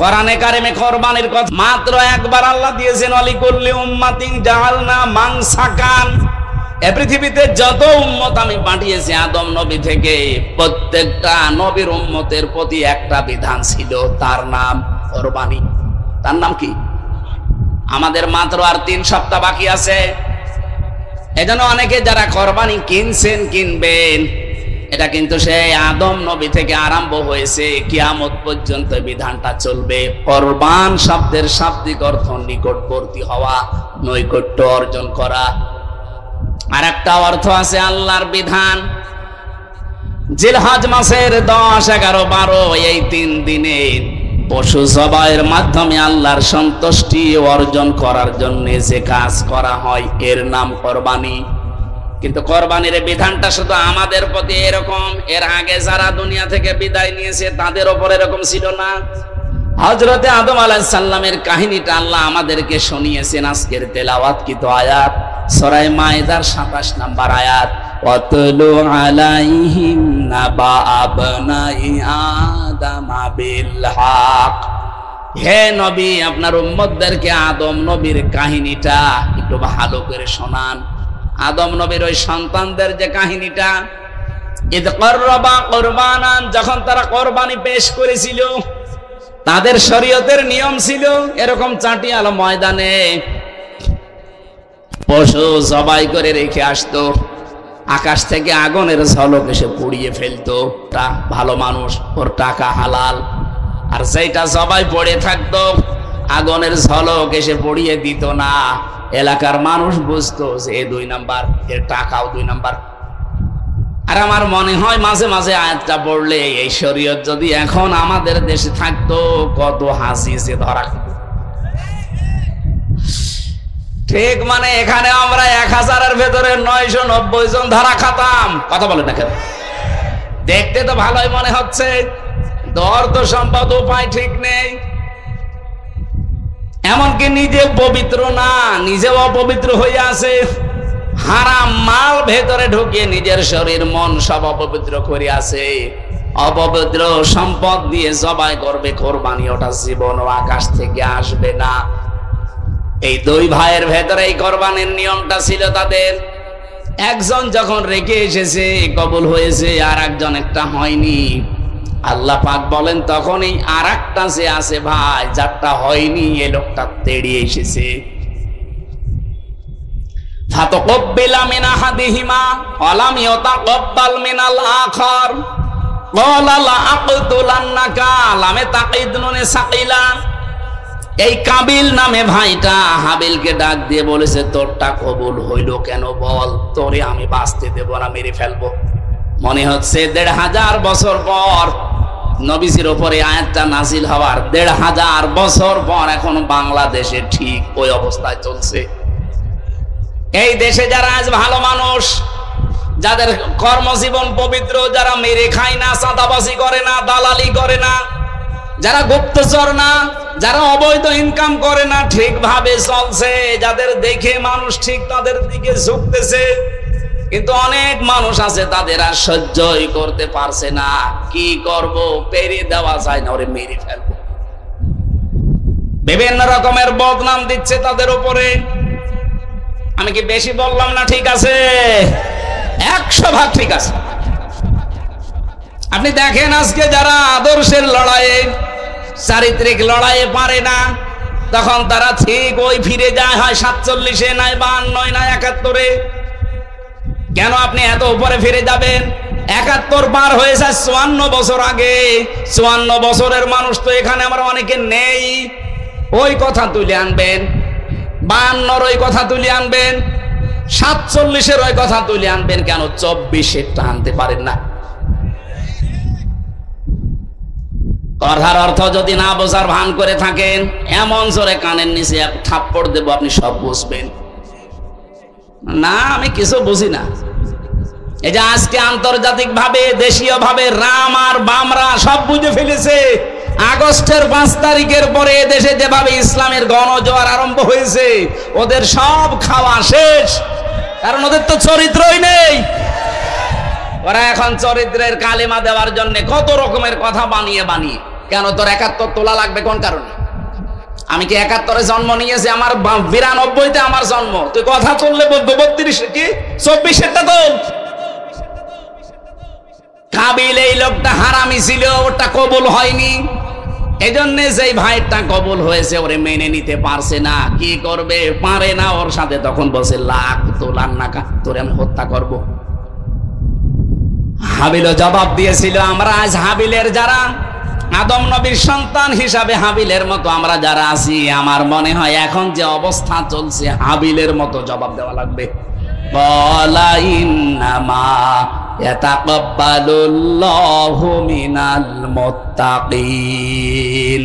কোরআনে কারিমে কোরবানির কথা মাত্র একবার আল্লাহ দিয়েছেন, অলিকুল্লি উম্মাতিন জাআলনা মানসাকান। এই পৃথিবীতে যত উম্মত আমি পাঠিয়েছি আদম নবী থেকে, প্রত্যেকটা নবীর উম্মতের প্রতি একটা বিধান ছিল, তার নাম কোরবানি। তার নাম কি? আমাদের মাত্র আর 3 সপ্তাহ বাকি আছে। এজন্য অনেকে যারা কোরবানি কিনছেন, কিনবেন, এটা কিন্তু সেই আদম নবী থেকে আরম্ভ হয়েছে, কিয়ামত পর্যন্ত বিধানটা চলবে। কোরবান শব্দের শাব্দিক অর্থ নিকটবর্তী হওয়া, নৈকট্য অর্জন করা। আর একটা অর্থ আছে আল্লাহর বিধান। জিলহজ মাসের 10, 11, 12 এই 3 দিনে পশু জবাইয়ের মাধ্যমে আল্লাহর সন্তুষ্টি অর্জন করার জন্য যে কাজ করা হয় এর নাম কোরবানি। কিন্তু কোরবানির বিধানটা শুধু আমাদের প্রতি এরকম, এর আগে যারা দুনিয়া থেকে বিদায় নিয়েছে তাদের উপর এরকম ছিল না। হযরতে আদম আলাইহিস সালামের কাহিনীটা আল্লাহ আমাদেরকে শুনিয়েছেন আজকের তেলাওয়াতকৃত আয়াত সূরা মায়েদার 27 নম্বর আয়াত, ওয়াতলু আলাইহিম নাবা আবনাই আদম বিল হক। হে নবী, আপনার উম্মতদেরকে আদম নবীর কাহিনীটা একটু ভালো করে শোনান। আদম নবীর ওই সন্তানদের যে কাহিনীটা, ইদ করবা কুরবানান, যখন তারা কোরবানি পেশ করেছিল, তাদের শরীয়তের নিয়ম ছিল এরকম চাটিয়াল ময়দানে পশু জবাই করে রেখে আসতো, আকাশ থেকে আগুনের ঝলক এসে পুড়িয়ে ফেলতো। তা ভালো মানুষ, ওর টাকা হালাল। আর যেটা জবাই পড়ে থাকতো আগুনের ঝলক এসে পুড়িয়ে দিত না, এলাকার মানুষ বুঝতো যে এ 2 নাম্বার, এর টাকাও 2 নাম্বার। আর আমার মনে হয় মাঝে মাঝে আয়াতটা পড়লে এই শরীয়ত যদি এখন আমাদের দেশে থাকতো, কত হাসি যে ধরা। ঠিক মানে এখানে আমরা 1000-এর ভেতরে 990 জন ধরা খাতাম। কথা বলে না কেন? দেখতে তো ভালোই মনে হচ্ছে, অর্থ সম্পদ উপায় ঠিক নেই। এমনকি নিজে পবিত্র না, নিজেও অপবিত্র হয়ে আছে, হারাম মাল ভেতরে ঢুকিয়ে নিজের শরীর মন সব অপবিত্র করে আছে। অপবিত্র সম্পদ দিয়ে জবাই করবে কোরবানি, ওটা জীবন ও আকাশ থেকে আসবে না। এই 2 ভাইয়ের ভেতরে এই কোরবানির নিয়মটা ছিল তাদের। একজন যখন রেখে এসেছে কবুল হয়েছে, আর একজন একটা হয়নি। আল্লাহ পাক বলেন তখনই আর একটা যে আছে ভাই, যারটা হয়নি, এ লোকটা তেড়িয়ে এসেছে। ফাতাকাব্বালা মিন আহাদিহিমা ওয়ালাম ইয়াতাকাব্বাল মিনাল আখার ক্বালা লা আকতুলান্নাকা লামে তাকিদনুনে সাকিলা। এই কাবিল নামে ভাইটা হাবিলকে ডাক দিয়ে বলেছে, তোরটা কবুল হইল কেন বল, তোরে আমি বাঁচতে দেব না, মেরে ফেলবো। মনে হচ্ছে 1500 বছর পর নবীজির উপরে আয়াতটা নাজিল হওয়ার 1500 বছর পর এখন বাংলাদেশে ঠিক ওই অবস্থায় চলছে। এই দেশে যারা আজ ভালো মানুষ, যাদের কর্মজীবন পবিত্র, যারা মেরে খায় না, চাঁদাবাজি করে না, দালালি করে না, যারা গুপ্তচর না, যারা অবৈধ ইনকাম করে না, ঠিকভাবে চলছে, যাদের দেখে মানুষ ঠিক তাদের দিকে ঝুঁকতেছে। কিন্তু অনেক মানুষ আছে তাদের আর সহ্যই করতে পারছে না। কি করব, পেরিয়ে দেওয়া যায় না, ওরে মেরে ফেলবো। বিভিন্ন রকমের বদনাম দিচ্ছে তাদের উপরে। আমি কি বেশি বললাম না? ঠিক আছে, 100% ঠিক আছে। আপনি দেখেন আজকে যারা আদর্শের লড়াইয়ে, চারিত্রিক লড়াইয়ে পারে না, তখন তারা ঠিক ওই ফিরে যায়, হয় 47-এ, নয় 52, নয় 71-এ। কেন আপনি এত উপরে ফিরে যাবেন? 71 পার হয়ে যায় 54 বছর আগে। 54 বছরের মানুষ তো এখানে আমরা অনেকে নেই। ওই কথা তুলে আনবেন, 52-র ওই কথা তুলে আনবেন, 47-এর ওই কথা তুলে আনবেন, কেন 24-এরটা আনতে পারেন না? কথার অর্থ যদি না বোঝার ভান করে থাকেন, এমন জোরে কানের নিচে এক থাপ্পড় দেব, আপনি সব বুঝবেন। না, আমি কিছু বুঝি না। এই যে আজকে আন্তর্জাতিক ভাবে, দেশীয় ভাবে রাম আর বামরা সব বুঝে ফেলেছে। আগস্টের 5 তারিখের পরে দেশে যেভাবে ইসলামের গণজোয়ার আরম্ভ হয়েছে, ওদের সব খাওয়া শেষ, কারণ ওদের তো চরিত্রই নেই। ওরা এখন চরিত্রের কালিমা দেওয়ার জন্য কত রকমের কথা বানিয়ে বানিয়ে কেন তোর 71 তোলা লাগবে কোন কারণে? আমি কি 71-এ জন্ম নিয়েছি? আমার 92-তে আমার জন্ম। তুই কথা তুললে 32 কি 24-এরটা তোল। কাবিল এই লোকটা হারামি ছিল, ওটা কবুল হয়নি। এজন্য যেই ভাইটা কবুল হয়েছে ওরে মেনে নিতে পারছে না, কি করবে? পারে না। ওর সাথে তখন বসে লাখ তোলার নাকা তোরে আমি হত্যা করব। হাবিলও জবাব দিয়েছিল। আমরা আজ হাবিলের যারা আদম নবীর সন্তান হিসাবে হাবিলের মতো আমরা যারা আছি, আমার মনে হয় এখন যে অবস্থা চলছে হাবিলের মতো জবাব দেওয়া লাগবে। ক্বালা ইন্নামা ইয়াতাকাব্বালুল্লাহু মিনাল মুত্তাকিন।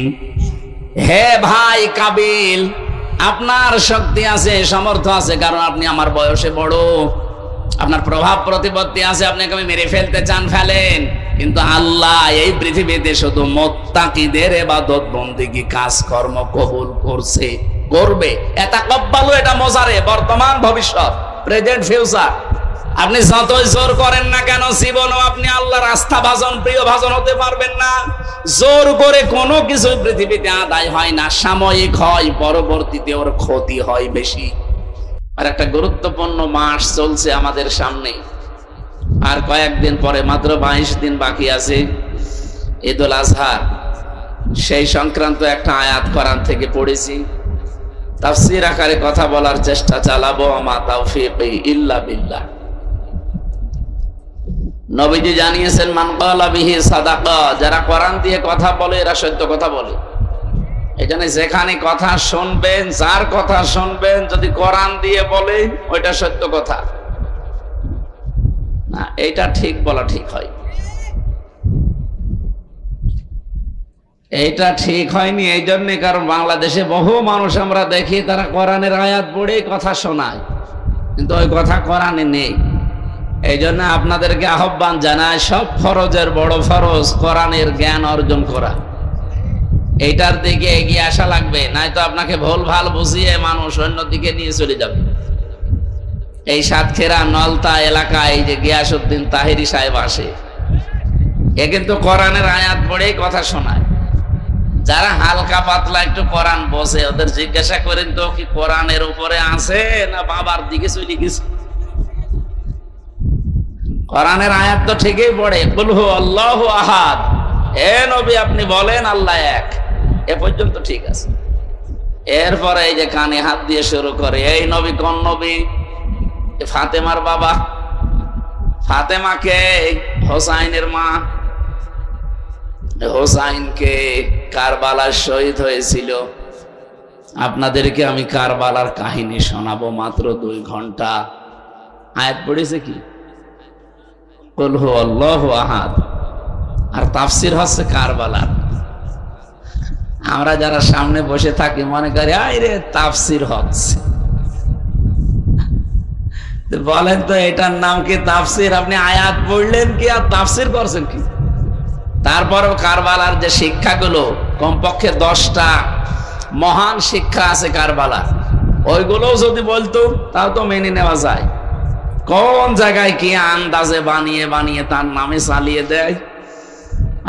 হে ভাই কাবিল, আপনার শক্তি আছে, সামর্থ্য আছে, কারণ আপনি আমার বয়সে বড়, আপনার প্রভাব প্রতিপত্তি আছে, আপনাকে আমি মেরে ফেলতে চান, ফেলেন। কিন্তু আল্লাহ এই পৃথিবীতে শুধু মুত্তাকিদের ইবাদত বন্দেগী কাজকর্ম কবুল করছে, করবে। ইয়াতাকাব্বালু এটা মোজারে, বর্তমান ভবিষ্যৎ, প্রেজেন্ট ফিউচার। আপনি যতই জোর করেন না কেন জীবনও আপনি আল্লাহর আস্থাভাজন প্রিয় ভাজন হতে পারবেন না। জোর করে কোনো কিছু পৃথিবীতে আদায় হয় না, সাময়িক হয়, পরবর্তীতে ওর ক্ষতি হয় বেশি। আর একটা গুরুত্বপূর্ণ মাস চলছে আমাদের সামনে, আর কয়েকদিন পরে মাত্র 22 দিন বাকি আছে ঈদুল আজহা। সেই সংক্রান্ত একটা আয়াত কোরআন থেকে পড়েছি, তাফসীর আকারে কথা বলার চেষ্টা চালাবো। আমা তাওফীকি ইল্লা বিল্লাহ। নবীজি জানিয়েছেন মান ক্বালা বিহি সাদাকা, যারা কোরআন দিয়ে কথা বলে এরা সত্য কথা বলে। এখানে যেখানে কথা শুনবেন, যার কথা শুনবেন, যদি কোরআন দিয়ে বলে ওইটা সত্য কথা না, এইটা ঠিক বলা ঠিক হয়। এইটা ঠিক হয়নি এই জন্যে কারণ বাংলাদেশে বহু মানুষ আমরা দেখি তারা কোরআনের আয়াত পড়ে কথা শোনায়, কিন্তু ওই কথা কোরআনে নেই। এই জন্য আপনাদেরকে আহ্বান জানায়, সব ফরজের বড় ফরজ কোরআনের জ্ঞান অর্জন করা। এইটার দিকে এগিয়ে আসা লাগবে, নয়তো আপনাকে ভুল ভাল বুঝিয়ে মানুষ অন্যদিকে নিয়ে চলে যাবে। এই সাতক্ষীরা নলতা এলাকায় এই যে গিয়াসউদ্দিন তাহেরি সাহেব আসে, এ কিন্তু কোরআনের আয়াত পড়েই কথা শোনায়। যারা হালকা পাতলা একটু কোরআন বসে ওদের জিজ্ঞাসা করেন তো কি কোরআনের উপরে আছে না বাবার দিকে চলে গেছে? কোরআনের আয়াত তো ঠিকই পড়ে, কুল হু আল্লাহু আহাদ, এ নবী আপনি বলেন আল্লাহ এক, এ পর্যন্ত ঠিক আছে। এরপরে এই যে কানে হাত দিয়ে শুরু করে, এই নবী কোন নবী? ফাতেমার বাবা। ফাতেমাকে হোসাইনের মা, হোসাইনকে কারবালার শহীদ হয়েছিল। আপনাদেরকে আমি কারবালার কাহিনী শোনাবো মাত্র 2 ঘন্টা। আয়াত পড়েছে কি? কুল হু আল্লাহু আহাদ, আর তাফসীর হচ্ছে কারবালার। আমরা যারা সামনে বসে থাকি মনে করি আরে তাফসীর হচ্ছে। বলেন তো এটার নাম কি তাফসীর? আপনি আয়াত পড়লেন কি আর তাফসীর করছেন কি? তারপরও কারবালার যে শিক্ষাগুলো, কমপক্ষে 10টা মহান শিক্ষা আছে কারবালা, ওইগুলোও যদি বলতো তাও তো মেনে নেওয়া যায়। কোন জায়গায় কি আন্দাজে বানিয়ে বানিয়ে তার নামে চালিয়ে দেয়।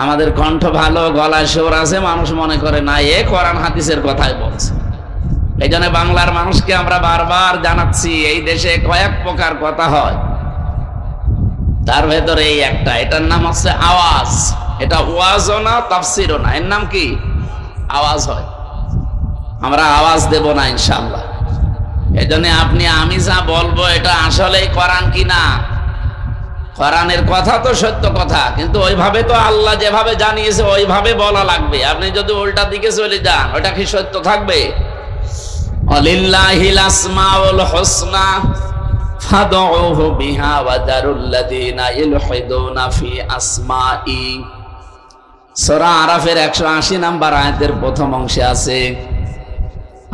আমাদের কণ্ঠ ভালো, গলায় সুর আছে, মানুষ মনে করে না এ কোরআন হাদিসের কথাই বলছে। এই জন্য বাংলার মানুষকে আমরা বারবার জানাচ্ছি, এই দেশে কয়েক প্রকার কথা হয়, তার ভেতরে এই একটা, এটার নাম হচ্ছে আওয়াজ। এটা ওয়াজও না, তাফসীরও না, এর নাম কি? আওয়াজ হয়। আমরা আওয়াজ দেব না ইনশাআল্লাহ। এই জন্য আপনি আমি যা বলবো এটা আসলেই কোরআন কিনা, কোরআনের কথা তো সত্য কথা, কিন্তু ওইভাবে তো আল্লাহ যেভাবে জানিয়েছে ওইভাবে বলা লাগবে। আপনি যদি উল্টা দিকে চলে যান ওটা কি সত্য থাকবে? লিল্লাহিল আসমাউল হুসনা ফাদউহু বিহা ওয়া দারুল্লাযিনা ইলহিদুনা ফি আসমাই। সূরা আরাফের 180 নম্বর আয়াতের প্রথম অংশে আছে,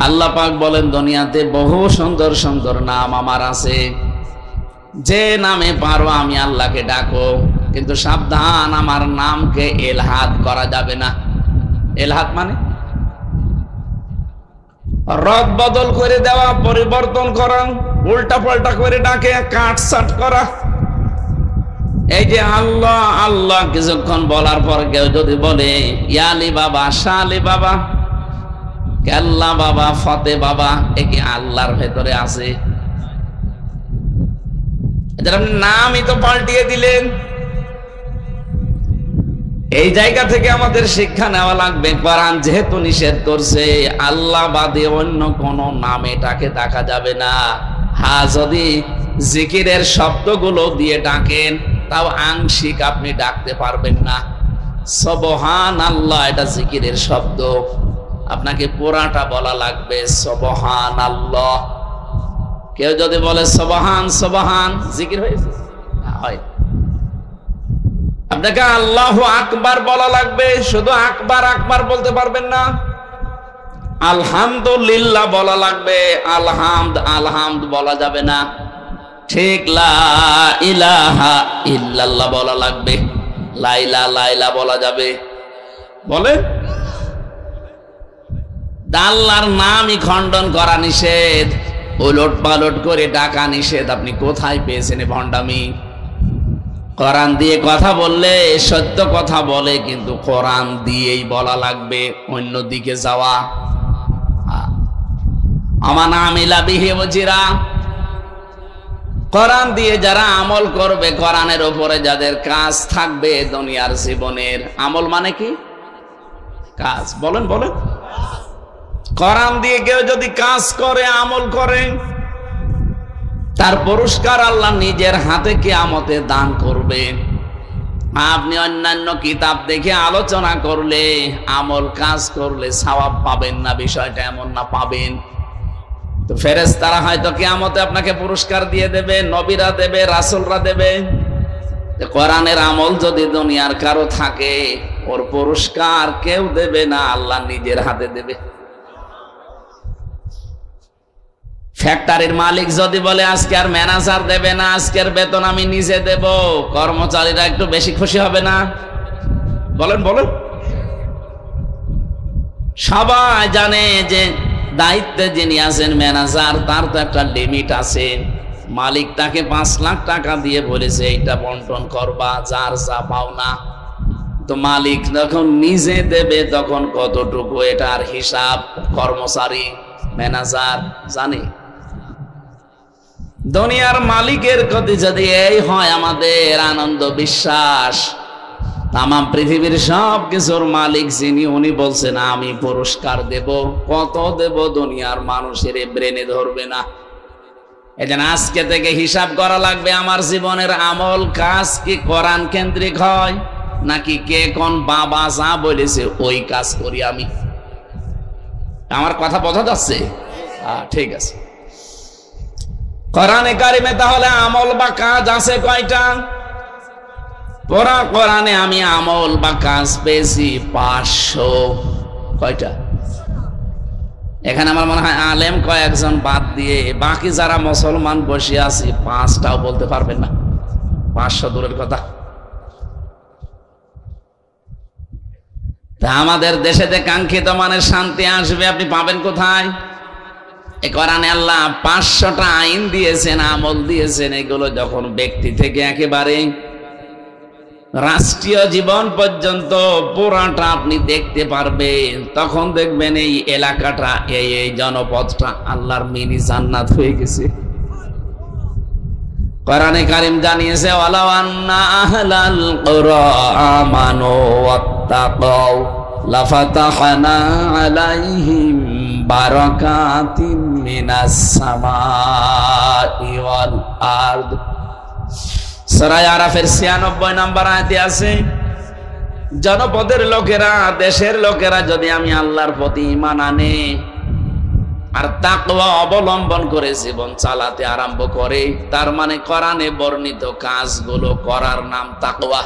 আল্লাহ পাক বলেন দুনিয়াতে বহু সুন্দর সুন্দর নাম আমার আছে, যে নামে পারো আমি আল্লাহকে ডাকো, কিন্তু সাবধান আমার নামকে এলহাদ করা যাবে না। এলহাদ মানে রদ বদল করে দেওয়া, পরিবর্তন করা, উল্টা পাল্টা করে ডাকে কাটছাট করা। এই যে আল্লাহ আল্লাহ কিছুক্ষণ বলার পর কেউ যদি বলে ইয়ালি বাবা, শালি বাবা, কেল্লা বাবা, ফতে বাবা, এ কি আল্লাহর ভেতরে আছে? এদের আপনি নামই তো পাল্টিয়ে দিলেন। এই জায়গা থেকে আমাদের শিক্ষা নেওয়া লাগবে, কোরআন যেহেতু নিষেধ করছে, আল্লাহ বাদে অন্য কোন নাম এটাকে ডাকা যাবে না। হ্যাঁ, যদি জিকিরের শব্দগুলো দিয়ে ডাকেন তাও আংশিক আপনি ডাকতে পারবেন না। সুবহান আল্লাহ এটা জিকিরের শব্দ, আপনাকে পুরাটা বলা লাগবে সুবহান আল্লাহ। কেউ যদি বলে সুবহান সুবহান, জিকির হয়েছে? হয়। আপনাকে আল্লাহু আকবার বলা লাগবে, শুধু আকবার আকবার বলতে পারবেন না। আলহামদুলিল্লাহ বলা লাগবে, আলহামদ আলহামদ বলা যাবে না। ঠিক লা ইলাহা ইল্লাল্লাহ বলা লাগবে, লাইলা লাইলা বলা যাবে। বলে আল্লাহর নামই খণ্ডন করা নিষেধ, উলট পালট করে ডাকা নিষেধ। আপনি কোথায় পেয়েছেন ভণ্ডামি? কোরআন দিয়ে কথা বললে সত্য কথা বলে, কিন্তু কোরআন দিয়েই বলা লাগবে, অন্য দিকে যাওয়া। আমান আমিলা বিহি ওয়াজিরা, কোরআন দিয়ে যারা আমল করবে, কোরআনের উপরে যাদের কাজ থাকবে দুনিয়ার জীবনের। আমল মানে কি? কাজ। বলেন বলেন। কোরআন দিয়ে কেউ যদি কাজ করে, আমল করে, তার পুরস্কার আল্লাহ নিজের হাতে কিয়ামতে দান করবেন। আপনি অন্যান্য কিতাব দেখে আলোচনা করলে, আমল কাজ করলে সওয়াব পাবেন না, বিষয়টা এমন না, পাবেন। তো ফেরেশতারা হয়তো কিয়ামতে আপনাকে পুরস্কার দিয়ে দেবে, নবীরা দেবে, রাসূলরা দেবে। কোরআনের আমল যদি দুনিয়ার কারো থাকে, ওর পুরস্কার কেউ দেবে না, আল্লাহ নিজের হাতে দেবে। ফ্যাক্টরির মালিক যদি বলে আজকে আর ম্যানেজার দেবে না, আজকের বেতন আমি নিজে দেব, কর্মচারীরা একটু বেশি খুশি হবে না? বলেন বলেন। সবাই জানে যে দায়িত্বে যিনি আছেন ম্যানেজার, তার তো একটা লিমিট আছে। মালিক তাকে 5 লাখ টাকা দিয়ে বলেছে এইটা বন্টন করবা, যার যা পাওনা। তো মালিক যখন নিজে দেবে তখন কতটুকু, এটার হিসাব কর্মচারী ম্যানেজার জানে। দুনিয়ার মালিকের প্রতি যদি এই হয় আমাদের আনন্দ বিশ্বাস, তাম পৃথিবীর সব কিছুর মালিক যিনি, উনি বলছেন আমি পুরস্কার দেব। কত দেব দুনিয়ার মানুষের ব্রেনে ধরবে না। এজন্য আজকে থেকে হিসাব করা লাগবে, আমার জীবনের আমল কাজ কি কোরআন কেন্দ্রিক হয়, নাকি কে কোন বাবা যা বলেছে ওই কাজ করি আমি। আমার কথা বোঝা যাচ্ছে? ঠিক আছে। কোরআনে কারিমে তাহলে আমল বা কাজ আছে কয়টা? পুরা কোরআনে আমি আমল বা কাজ পেয়েছি 500। কয়টা? এখানে আমার মনে হয় আলেম কয়েকজন বাদ দিয়ে বাকি যারা মুসলমান বসে আছি 5টাও বলতে পারবেন না। 500 দূরের কথা। তা আমাদের দেশে যে কাঙ্ক্ষিত মানের শান্তি আসবে, আপনি পাবেন কোথায়? এই কোরআনে আল্লাহ 500টা আইন দিয়েছেন, আমল দিয়েছেন। এগুলো যখন ব্যক্তি থেকে একেবারে রাষ্ট্রীয় জীবন পর্যন্ত পুরাটা আপনি দেখতে পারবেন, তখন দেখবেন এই এলাকাটা, এই জনপদটা আল্লাহর মিনি জান্নাত হয়ে গেছে। কোরআনে কারীম জানিয়েছে, ওয়ালাউ আন্না আহলাল কুরা আমানু ওয়াত্তাকাউ লাফাতাহনা আলাইহিম বারাকাতিম মিনাস সামাই ওয়াল আরদ। সূরা আরাফের 96 নম্বর আয়াতে আছে, জনপদের লোকেরা, দেশের লোকেরা যদি আমি আল্লাহর প্রতি ঈমান আনে আর তাকওয়া অবলম্বন করে জীবন চালাতে আরম্ভ করে, তার মানে কোরআনে বর্ণিত কাজগুলো করার নাম তাকওয়া।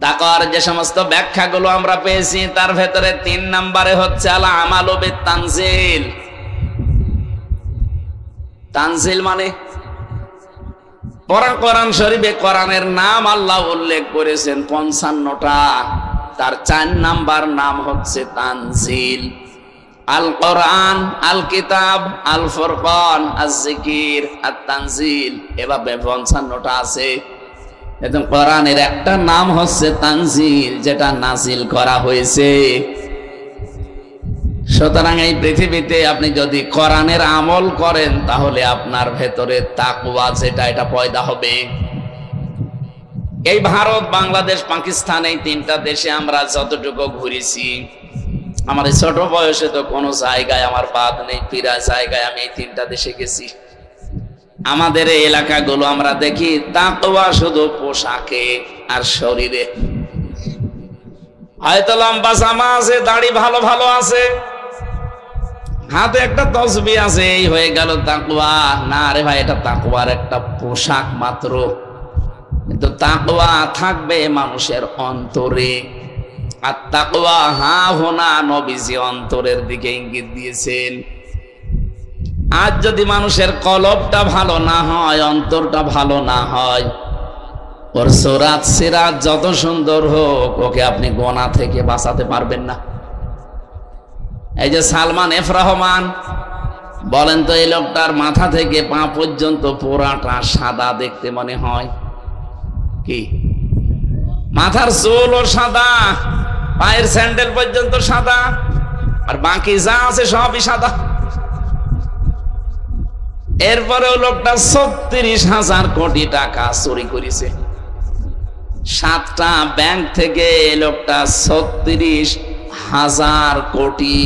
তাকওয়ার যে সমস্ত ব্যাখ্যাগুলো আমরা পেয়েছি, তার ভেতরে 3 নম্বরে হচ্ছে আল আমালু বিত তানজিল। তানজিল মানে কোরআন শরীফে কোরআনের নাম আল্লাহ উল্লেখ করেছেন 55টা, তার 4 নাম্বার নাম হচ্ছে তানজিল। আল কোরআন, আল কিতাব, আল ফুরকান, আজ জিকির, আত তানজিল, এভাবে 55টা আছে। এবং কোরআনের একটা নাম হচ্ছে তানজিল, যেটা নাজিল করা হয়েছে। সুতরাং এই পৃথিবীতে আপনি যদি কোরআনের আমল করেন তাহলে আপনার ভেতরে তাকওয়া যেটা এটা পয়দা হবে। এই ভারত, বাংলাদেশ, পাকিস্তান, এই তিনটা দেশে আমরা যতটুকু ঘুরেছি, আমার এই ছোট বয়সে তো কোনো জায়গায় আমার বাদ নেই, প্রায় জায়গায় আমি এই তিনটা দেশে গেছি। আমাদের এই এলাকাগুলো আমরা দেখি তাকওয়া শুধু পোশাকে আর শরীরে। হয়তো লম্বা জামা আছে, দাড়ি ভালো ভালো আছে, হাতে একটা তসবিহ আছে, এই হয়ে গেল তাকওয়া। না রে ভাই, এটা তাকওয়ার একটা পোশাক মাত্র। কিন্তু তাকওয়া থাকবে মানুষের অন্তরে। আর তাকওয়া হাহুনা, নবীজি অন্তরের দিকে ইঙ্গিত দিয়েছেন। আজ যদি মানুষের কলবটা ভালো না হয়, অন্তরটা ভালো না হয়, ওর সুরাত সিরাত যত সুন্দর হোক, ওকে আপনি গোনা থেকে বাঁচাতে পারবেন না। এই যে সালমান এফ রহমান, বলেন তো এই লোকটার মাথা থেকে পা পর্যন্ত পুরাটা সাদা দেখতে মনে হয় কি? মাথার চুলও সাদা, পায়ের স্যান্ডেল পর্যন্ত সাদা, আর বাকি যা আছে সবই সাদা। এরপরেও লোকটা ৩৬,০০০ কোটি টাকা চুরি করেছে। 7টা ব্যাংক থেকে লোকটা ৩৬,০০০ কোটি।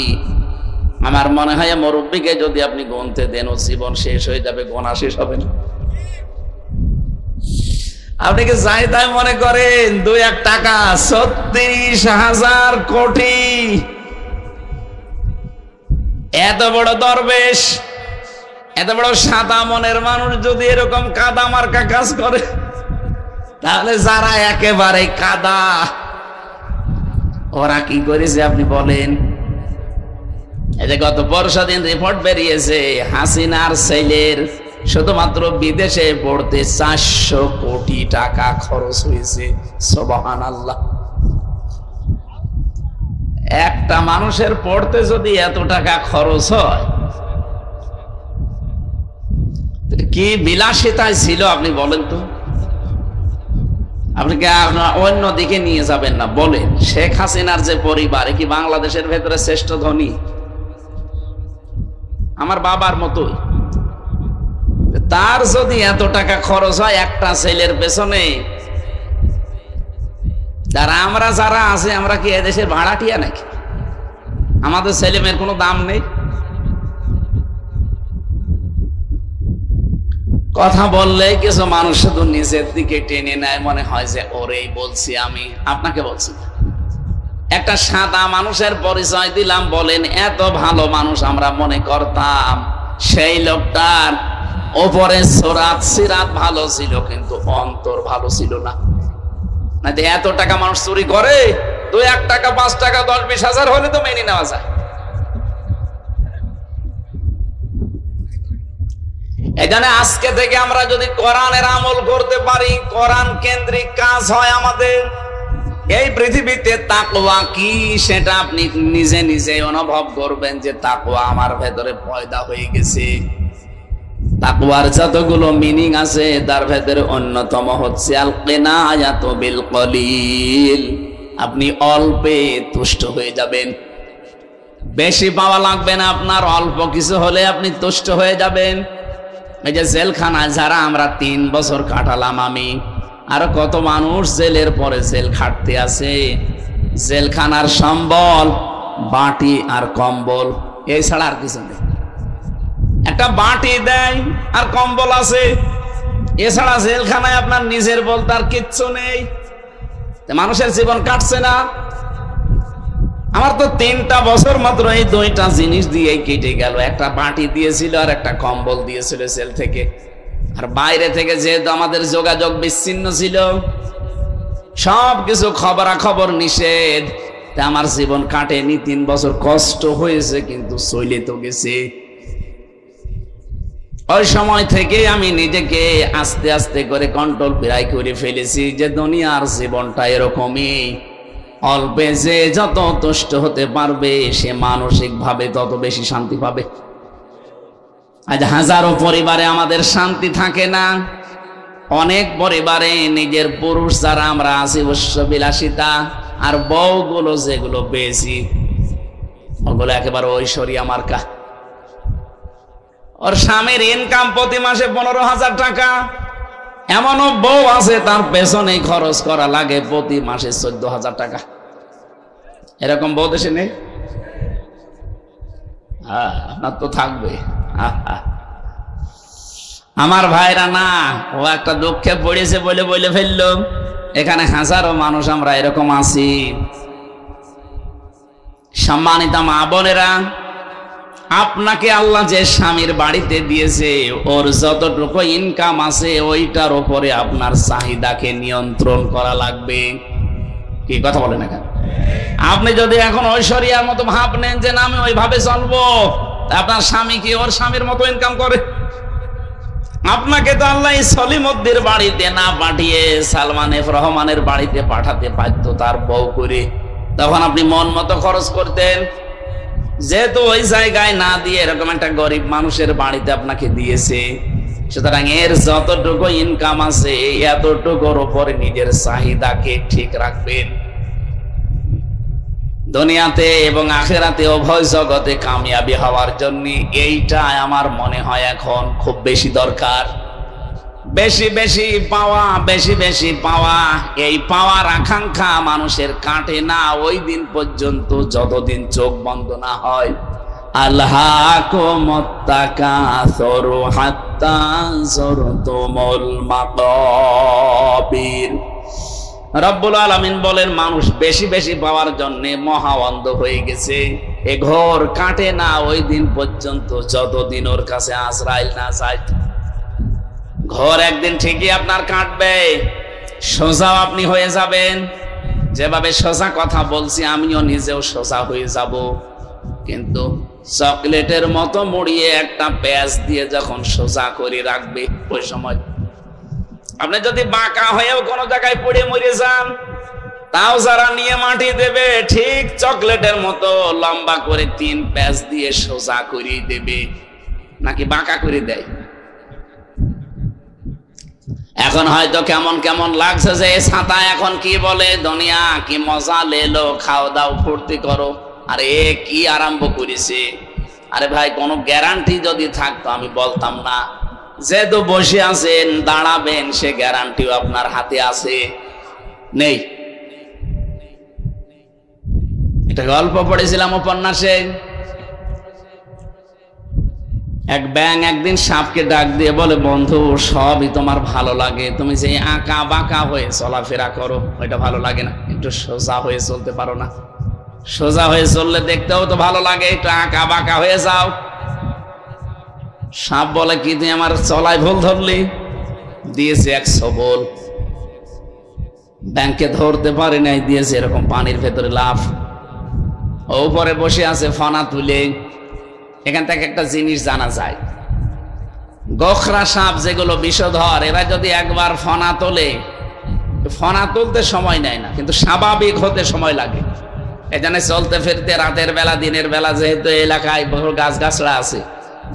আমার মনে হয় মুরব্বীকে যদি আপনি গুনতে দেন, ও জীবন শেষ হয়ে যাবে, গোনা শেষ হবে না। আপনি কি যাই তাই মনে করেন 2-1 টাকা? ৩৬,০০০ কোটি। এত বড় দরবেশ, এত বড় সাদা মনের মানুষ যদি এরকম কাদা মার্কা কাজ করে, তাহলে যারা একেবারে কাদা, ওরা কি করেছে আপনি বলেন? এই যে গত পরশু দিন রিপোর্ট বেরিয়েছে, হাসিনার ছেলের শুধুমাত্র বিদেশে পড়তে 400 কোটি টাকা খরচ হয়েছে। সুবহানাল্লাহ। একটা মানুষের পড়তে যদি এত টাকা খরচ হয়, কি বিলাসিতায় ছিল আপনি বলেন তো? আপনি কি অন্য দিকে নিয়ে যাবেন না? বলেন, শেখ হাসিনার যে পরিবার, কি বাংলাদেশের ভেতরে শ্রেষ্ঠ ধনী? আমার বাবার মতোই। তার যদি এত টাকা খরচ হয় একটা ছেলের পেছনে, যারা আমরা যারা আছে, আমরা কি এদেশের ভাড়াটিয়া নাকি? আমাদের ছেলে মেয়ের কোনো দাম নেই? কথা বললে কিছু মানুষ শুধু নিজের দিকে টেনে নেয়, মনে হয় যে ওরেই বলছি, আমি আপনাকে বলছি। একটা সাদা মানুষের পরিচয় দিলাম, বলেন এত ভালো মানুষ আমরা মনে করতাম, সেই লোকটার ওপরে সুরাত সিরাত ভালো ছিল, কিন্তু অন্তর ভালো ছিল না। এত টাকা মানুষ চুরি করে, 2-1 টাকা, 5 টাকা, 10-20 হাজার হলে তো মেনে নেওয়া যায়। এখানে আজকে থেকে আমরা যদি কোরআনের আমল করতে পারি, কোরআন কেন্দ্রিক কাজ হয় আমাদের, এই পৃথিবীতে তাকওয়া কি সেটা আপনি নিজে নিজে অনুভব করবেন যে তাকওয়া আমার ভেতরে পয়দা হয়ে গেছে। তাকওয়ার যতগুলো মিনিং আছে, তার ভেতরে অন্যতম হচ্ছে আল কিনায়াতু বিল কলিল। আপনি অল্পে তুষ্ট হয়ে যাবেন, বেশি পাওয়া লাগবে না আপনার, অল্প কিছু হলে আপনি তুষ্ট হয়ে যাবেন। এই যে জেলখানায় যারা আমরা 3 বছর কাটালাম, আমি আরো কত মানুষ জেলের পরে জেল খাটতে আছে। জেলখানার সম্বল বাটি আর কম্বল, এই ছাড়া আর কিছু নেই। একটা বাটি দেয় আর কম্বল আছে, এছাড়া জেলখানায় আপনার নিজের বলতে আর কিচ্ছু নেই। মানুষের জীবন কাটছে না। আমার তো 3টা বছর মাত্র এই 2টা জিনিস দিয়ে কেটে গেল। একটা বাটি দিয়েছিল আর একটা কম্বল দিয়েছিল জেল থেকে। আর বাইরে থেকে যেহেতু আমাদের যোগাযোগ বিচ্ছিন্ন ছিল, সবকিছু খবরাখবর নিষেধ, তা আমার জীবন কাটেনি। 3 বছর কষ্ট হয়েছে, কিন্তু চলে তো গেছে। ওই সময় থেকে আমি নিজেকে আস্তে আস্তে করে কন্ট্রোল প্রায় করে ফেলেছি যে দুনিয়ার জীবনটা এরকমই, অল্পে যে যত তুষ্ট হতে পারবে সে মানসিক ভাবে তত বেশি শান্তি পাবে। আজ হাজারো পরিবারে আমাদের শান্তি থাকে না, অনেক পরিবারে নিজের পুরুষ যারা আমরা আছি উচ্চবিলাসিতা, আর বউগুলো যেগুলো বেশি ওগুলো একেবারে ঐশ্বরিয়া মার্কা। ওর স্বামীর ইনকাম প্রতি মাসে 15,000 টাকা, এমনও বউ আছে তার পেছনে খরচ করা লাগে প্রতি মাসে 14,000 টাকা। এরকম বউ দেশে নেই? আপনার তো থাকবে। আমার ভাইরা না, ও একটা দুঃখে পড়েছে বলে বলে ফেললো। এখানে হাজারো মানুষ আমরা এরকম আছি। সম্মানিত মা বোনেরা, আপনাকে আল্লাহ যে স্বামীর বাড়িতে দিয়েছে, ওর যতটুকু ইনকাম আছে ওইটার উপরে আপনার চাহিদাকে নিয়ন্ত্রণ করা লাগবে। কি কথা বলেন এখানে? আপনি যদি এখন ঐশ্বরিয়ার মতো ভাব নেন যে না আমি ওইভাবে চলবো, আপনার স্বামী কি ওর স্বামীর মতো ইনকাম করে? আপনাকে তো আল্লাহ সলিমুদ্দির বাড়িতে না পাঠিয়ে সালমান এফ রহমানের বাড়িতে পাঠাতে পারত তার বউ করে। তখন আপনি মন মতো খরচ করতেন। যেহেতু ওই জায়গায় না দিয়ে এরকম একটা গরিব মানুষের বাড়িতে আপনাকে দিয়েছে, সুতরাং এর যতটুকু ইনকাম আছে এতটুকুর উপরে নিজের চাহিদাকে ঠিক রাখবেন। দুনিয়াতে এবং আখিরাতে উভয় জগতে কামিয়াবি হওয়ার জন্য এইটা আমার মনে হয় এখন খুব বেশি দরকার। বেশি বেশি পাওয়া, বেশি বেশি পাওয়া, এই পাওয়ার আকাঙ্ক্ষা মানুষের কাটে না ওই দিন পর্যন্ত যতদিন চোখ বন্ধ না হয়। আল্লাহকুমুত তাকাসুরু হাত্তা যুরতুমুল মাকাবির। রব্বুল আলামিন বলেন মানুষ বেশি বেশি পাওয়ার জন্য মহা অন্ধ হয়ে গেছে। এ ঘোর কাটে না ওই দিন পর্যন্ত যতদিন ওর কাছে আজরাইল না যায়। ঘর একদিন ঠিকই আপনার কাটবে, সোজা আপনি হয়ে যাবেন। যেভাবে সোজা কথা বলছি আমিও নিজেও সোজা হয়ে যাব, কিন্তু চকলেটের মতো মুড়িয়ে একটা পেঁয়াজ দিয়ে যখন সোজা করে রাখবে ওই সময় আপনি যদি বাঁকা হয়েও কোনো জায়গায় পড়ে মরে যান, তাও যারা নিয়ে মাটি দেবে ঠিক চকলেটের মতো লম্বা করে 3 পেঁয়াজ দিয়ে সোজা করে দেবে, নাকি বাঁকা করে দেয়? এখন হয়তো কেমন কেমন লাগছে যে ছাতা এখন কি বলে দুনিয়া কি মজা লেলো, খাও দাও ফুর্তি করো, আর এ কি আরম্ভ করেছে। আরে ভাই কোনো গ্যারান্টি যদি থাকতো আমি বলতাম না। যেহেতু বসে আছেন দাঁড়াবেন সে গ্যারান্টিও আপনার হাতে আছে, নেই। এটা গল্প পড়েছিলাম উপন্যাসে। এক ব্যাঙ একদিন সাপকে ডাক দিয়ে বলে, বন্ধু সবই তোমার ভালো লাগে, তুমি যে আঁকা বাঁকা হয়ে চলাফেরা করো ওইটা ভালো লাগে না, একটু সোজা হয়ে চলতে পারো না? সোজা হয়ে চললে দেখতেও তো ভালো লাগে, একটু আঁকা বাঁকা হয়ে যাও। সাপ বলে, কি তুই আমার চলায় ভুল ধরলি? দিয়েছে 100 বল। ব্যাংকে ধরতে পারে নাই, দিয়েছে এরকম পানির ভেতরে লাফ। উপরে বসে আছে ফনা তুলে। এখান থেকে একটা জিনিস জানা যায়, গোখরা সাপ যেগুলো বিষধর, এরা যদি একবার ফনা তোলে, ফনা তুলতে সময় নেয় না, কিন্তু স্বাভাবিক হতে সময় লাগে। এখানে চলতে ফিরতে রাতের বেলা দিনের বেলা যেহেতু এলাকায় বহু গাছগাছড়া আছে,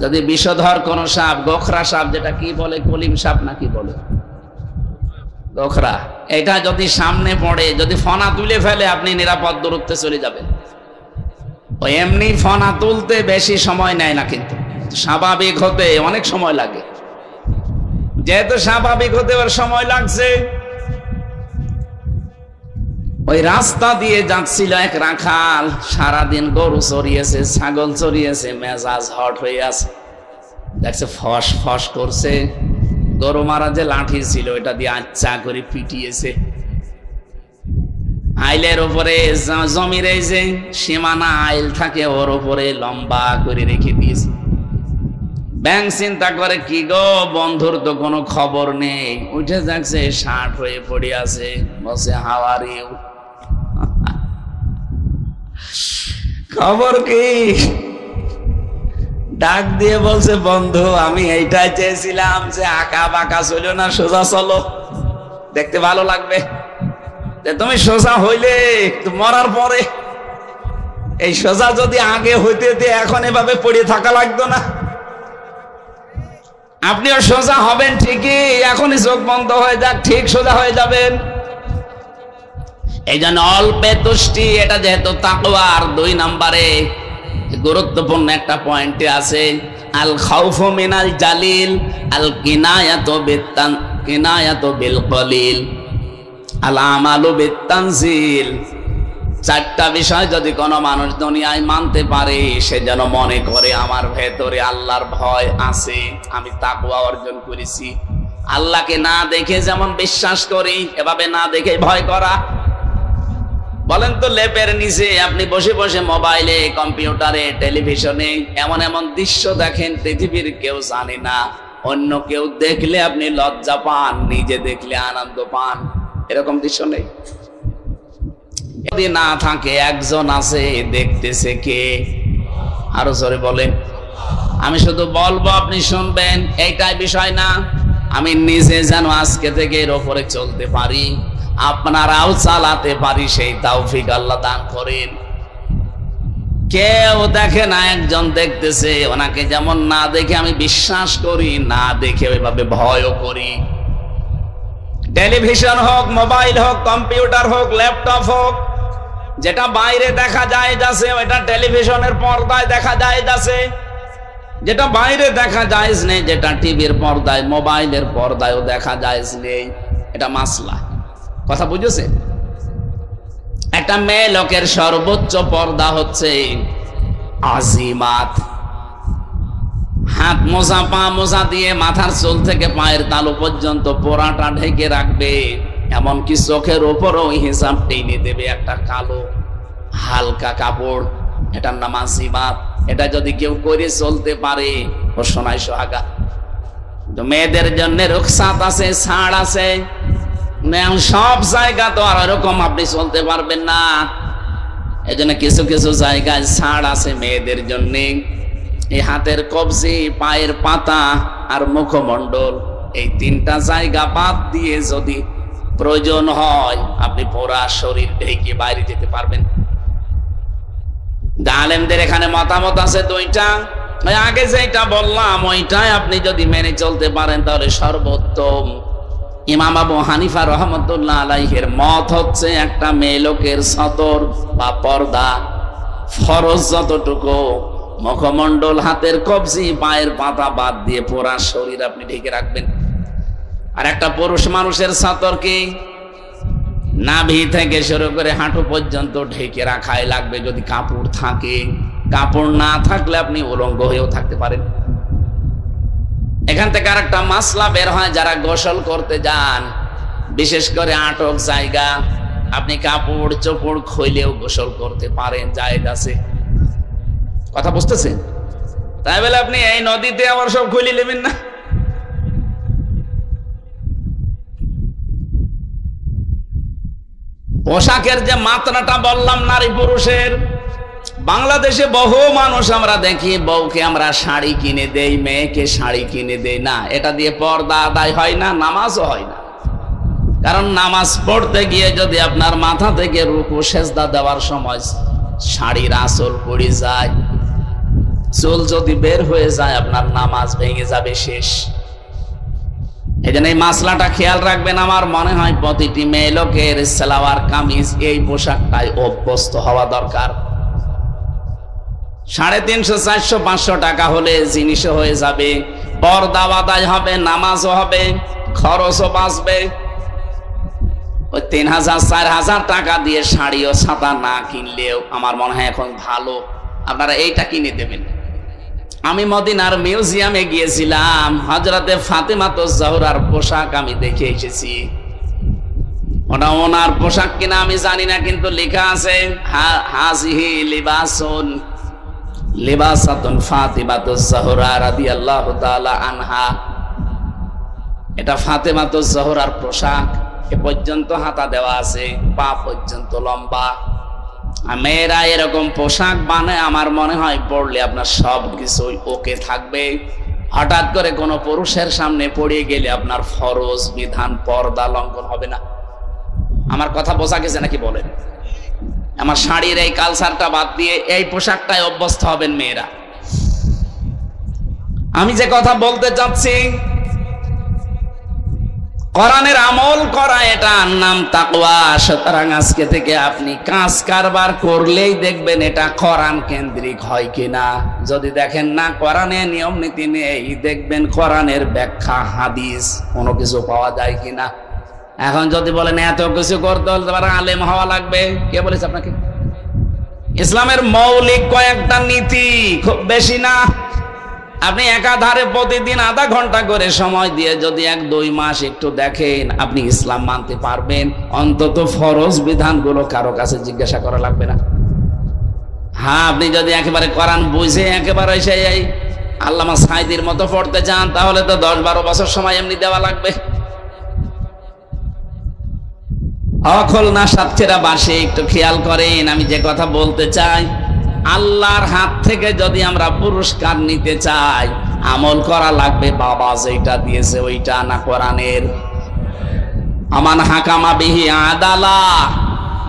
যদি বিষধর কোন সাপ, গোখরা সাপ যেটা কি বলে, কলিম সাপ নাকি বলে, গোখরা, এটা যদি সামনে পড়ে, যদি ফনা তুলে ফেলে আপনি নিরাপদ দূরত্বে চলে যাবেন। এমনি ফনা তুলতে বেশি সময় নেয় না, কিন্তু স্বাভাবিক হতে অনেক সময় লাগে। যেহেতু স্বাভাবিক হতে ওর সময় লাগছে, ওই রাস্তা দিয়ে যাচ্ছিল এক রাখাল, সারাদিন গরু চড়িয়েছে, ছাগল চড়িয়েছে, মেজাজ হট হয়ে আছে। দেখছে ফস ফস করছে, গরু মারা যে লাঠি ছিল ওটা দিয়ে আচ্ছা করে পিটিয়েছে। আইলের উপরে জমির এই যে সীমানা আইল থাকে ওর উপরে লম্বা করে রেখে দিয়েছে। ব্যাংক চিন্তা করে, কি গো বন্ধুর তো কোনো খবর নেই, উঠে যাচ্ছে ষাট হয়ে পড়ে আছে, বসে হাওয়ারি খবর কি? ডাক দিয়ে বলছে, বন্ধু আমি এইটাই চেয়েছিলাম যে আঁকা বাঁকা চলো না, সোজা চলো, দেখতে ভালো লাগবে। তুমি সোজা হইলে মরার পরে, এই সোজা যদি আগে হইতে এখন এভাবে পড়ে থাকা লাগতো না। আপনিও সোজা হবেন ঠিকই, এখনই চোখ বন্ধ হয়ে যাক, ঠিক সোজা হয়ে যাবেন। এই জন্য অল্পে তুষ্টি, এটা যেহেতু তাকওয়ার 2 নম্বরে গুরুত্বপূর্ণ একটা পয়েন্টে আছে, আল খাউফু মিনাল জালিল আল কিনায়াতু বিল কলিল আল আমালু বিত তানজিল। 4টা বিষয় যদি কোনো মানুষ দুনিয়ায় মানতে পারে, সে যেন মনে করে আমার ভেতরে আল্লাহর ভয় আছে, আমি তাকওয়া অর্জন করেছি। আল্লাহকে না দেখে যেমন বিশ্বাস করি, এভাবে না দেখে ভয় করা। বলেন তো, লেপের নিচে আপনি বসে বসে মোবাইলে, কম্পিউটারে, টেলিভিশনে এমন এমন দৃশ্য দেখেন পৃথিবীর কেউ জানে না, অন্য কেউ দেখলে আপনি লজ্জা পান, নিজে দেখলে আনন্দ পান, এরকম দৃশ্য নেই? যদি না থাকে, একজন আছে, দেখতেছে কে? আরো জোরে বলেন। আমি শুধু বলবো, আপনি শুনবেন, এইটাই বিষয় না। আমি নিজে যেন আজকে থেকে এর ওপরে চলতে পারি, আপনারাও চালাতে পারি, সেই তৌফিক আল্লাহ দান করেন। কেউ দেখে না, একজন দেখতেছে, ওনাকে যেমন না দেখে আমি বিশ্বাস করি, না দেখে ওইভাবে ভয়ও করি। টেলিভিশন হোক, মোবাইল হোক, কম্পিউটার হোক, ল্যাপটপ হোক, যেটা বাইরে দেখা যায় যাচ্ছে, ওইটা টেলিভিশনের পর্দায় দেখা যায় যাচ্ছে। যেটা বাইরে দেখা যায় নেই, যেটা টিভির পর্দায়, মোবাইলের পর্দায়ও দেখা যায় নেই, এটা মাসলা। কথা বুঝেছে? একটা মেয়ে লোকের সর্বোচ্চ পর্দা হচ্ছে আজিমাত। হাত মোজা, পা মোজা দিয়ে মাথার চুল থেকে পায়ের তালু পর্যন্ত পোড়াটা ঢেকে রাখবে, এমনকি চোখের উপরও হিসাব টেনে দেবে একটা কালো হালকা কাপড়, এটার নাম আজিমাত। এটা যদি কেউ করে চলতে পারে, ও সোনায় সোহাগা। মেয়েদের জন্য রুখসাত আছে, ছাড় আছে। সব জায়গা তো আর এরকম আপনি চলতে পারবেন না, এই জন্য কিছু কিছু জায়গায় ছাড় আছে মেয়েদের জন্য। এই হাতের কবজি, পায়ের পাতা আর মুখমণ্ডল, এই 3টা জায়গা বাদ দিয়ে যদি প্রয়োজন হয়, আপনি পুরা শরীর ঢেকে বাইরে যেতে পারবেন। আলেমদের এখানে মতামত আছে 2টা। আগে যেটা বললাম, ওইটাই আপনি যদি মেনে চলতে পারেন, তাহলে সর্বোত্তম। ইমাম আবু হানিফা রহমতুল্লাহ আলাইহির মত হচ্ছে, একটা মেয়ে লোকের সতর বা পর্দা ফরজ যতটুকু, মুখমণ্ডল, হাতের কবজি, পায়ের পাতা বাদ দিয়ে পুরা শরীর আপনি ঢেকে রাখবেন। আর একটা পুরুষ মানুষের সতর কি, নাভি থেকে শুরু করে হাঁটু পর্যন্ত ঢেকে রাখাই লাগবে যদি কাপড় থাকে। কাপড় না থাকলে আপনি উলঙ্গ হয়েও থাকতে পারেন। এখান থেকে আরেকটা মাসলা বের হয়, যারা গোসল করতে যান, বিশেষ করে আটক জায়গা, আপনি কাপড় চোপড় খুইলেও গোসল করতে পারেন, জায়েজ আছে। কথা বুঝতেছেন? তাই বলে আপনি এই নদীতে আবার সব খুলে নেবেন না। পোশাকের যে মাত্রাটা বললাম নারী পুরুষের, বাংলাদেশে বহু মানুষ আমরা দেখি, বউকে আমরা শাড়ি কিনে দেই, মেয়েকে শাড়ি কিনে দেই না, এটা দিয়ে পর্দা আদায় হয় না, নামাজও হয় না। কারণ নামাজ পড়তে গিয়ে যদি আপনার মাথা থেকে রুকু সেজদা দেওয়ার সময় শাড়ির আঁচল পড়ে যায়, চুল যদি বের হয়ে যায়, আপনার নামাজ ভেঙে যাবে, শেষ। এই জন্য এই মাসলাটা খেয়াল রাখবেন। আমার মনে হয় প্রতিটি মেয়ে লোকের সালোয়ার কামিজ এই পোশাকটাই অভ্যস্ত হওয়া দরকার। 350, 400, 500 টাকা হলে জিনিসও হয়ে যাবে, পর্দা আদায় হবে, নামাজও হবে, খরচও বাঁচবে। ওই 3000, 4000 টাকা দিয়ে শাড়ি ও ছাতা না কিনলেও আমার মনে হয় এখন ভালো আপনারা এইটা কিনে দেবেন। আমি মদিনার মিউজিয়ামে গিয়েছিলাম, হযরতে ফাতেমাতুজ জাহরার পোশাক আমি দেখে এসেছি। ওটা ওনার পোশাক কিনা আমি জানি না, কিন্তু লেখা আছে হাজিহি লিবাসাতুন ফাতিমাতুজ জাহরা রাদিয়াল্লাহু তাআলা আনহা। এটা ফাতেমাতুজ জাহরার পোশাক, এ পর্যন্ত হাতা দেওয়া আছে, পা পর্যন্ত লম্বা। মেয়েরা এরকম পোশাক বানায়, আমার মনে হয় পড়লে আপনার সব কিছুই ওকে থাকবে। হঠাৎ করে কোনো পুরুষের সামনে পড়িয়ে গেলে আপনার ফরজ বিধান পর্দা লঙ্ঘন হবে না। আমার কথা বোঝা গেছে নাকি বলেন? আমার শাড়ির এই কালচারটা বাদ দিয়ে এই পোশাকটাই অভ্যস্ত হবেন মেয়েরা। আমি যে কথা বলতে চাচ্ছি, কোরআনের আমল করা, এটার নাম তাকওয়া। সুতরাং আজকে থেকে আপনি কাজ কারবার করলেই দেখবেন এটা কোরআন কেন্দ্রিক হয় কিনা। যদি দেখেন না কোরআনে নিয়ম নীতি নেই, দেখবেন কোরআনের ব্যাখ্যা হাদিস কোনো কিছু পাওয়া যায় কিনা। এখন যদি বলেন এত কিছু করতে হলে তোমার আলেম হওয়া লাগবে, কে বলেছে আপনাকে? ইসলামের মৌলিক কয়েকটা নীতি, খুব বেশি না। আপনি একাধারে প্রতিদিন আধা ঘন্টা করে সময় দিয়ে যদি 1-2 মাস একটু দেখেন, আপনি ইসলাম মানতে পারবেন। অন্তত ফরজ বিধানগুলো কারো কাছে জিজ্ঞাসা করা লাগবে না। হ্যাঁ, আপনি যদি একেবারে কোরআন বুঝে একেবারে সেই আল্লামা সাঈদীর মতো পড়তে চান, তাহলে তো 10-12 বছর সময় এমনি দেওয়া লাগবে। অখলনা সাতক্ষীরা বাসে একটু খেয়াল করেন, আমি যে কথা বলতে চাই, আল্লাহর হাত থেকে যদি আমরা পুরস্কার নিতে চাই, আমল করা লাগবে বাবা যেটা দিয়েছে ওইটা, না কোরআনের। আমান হাকামা বিহি আদালা,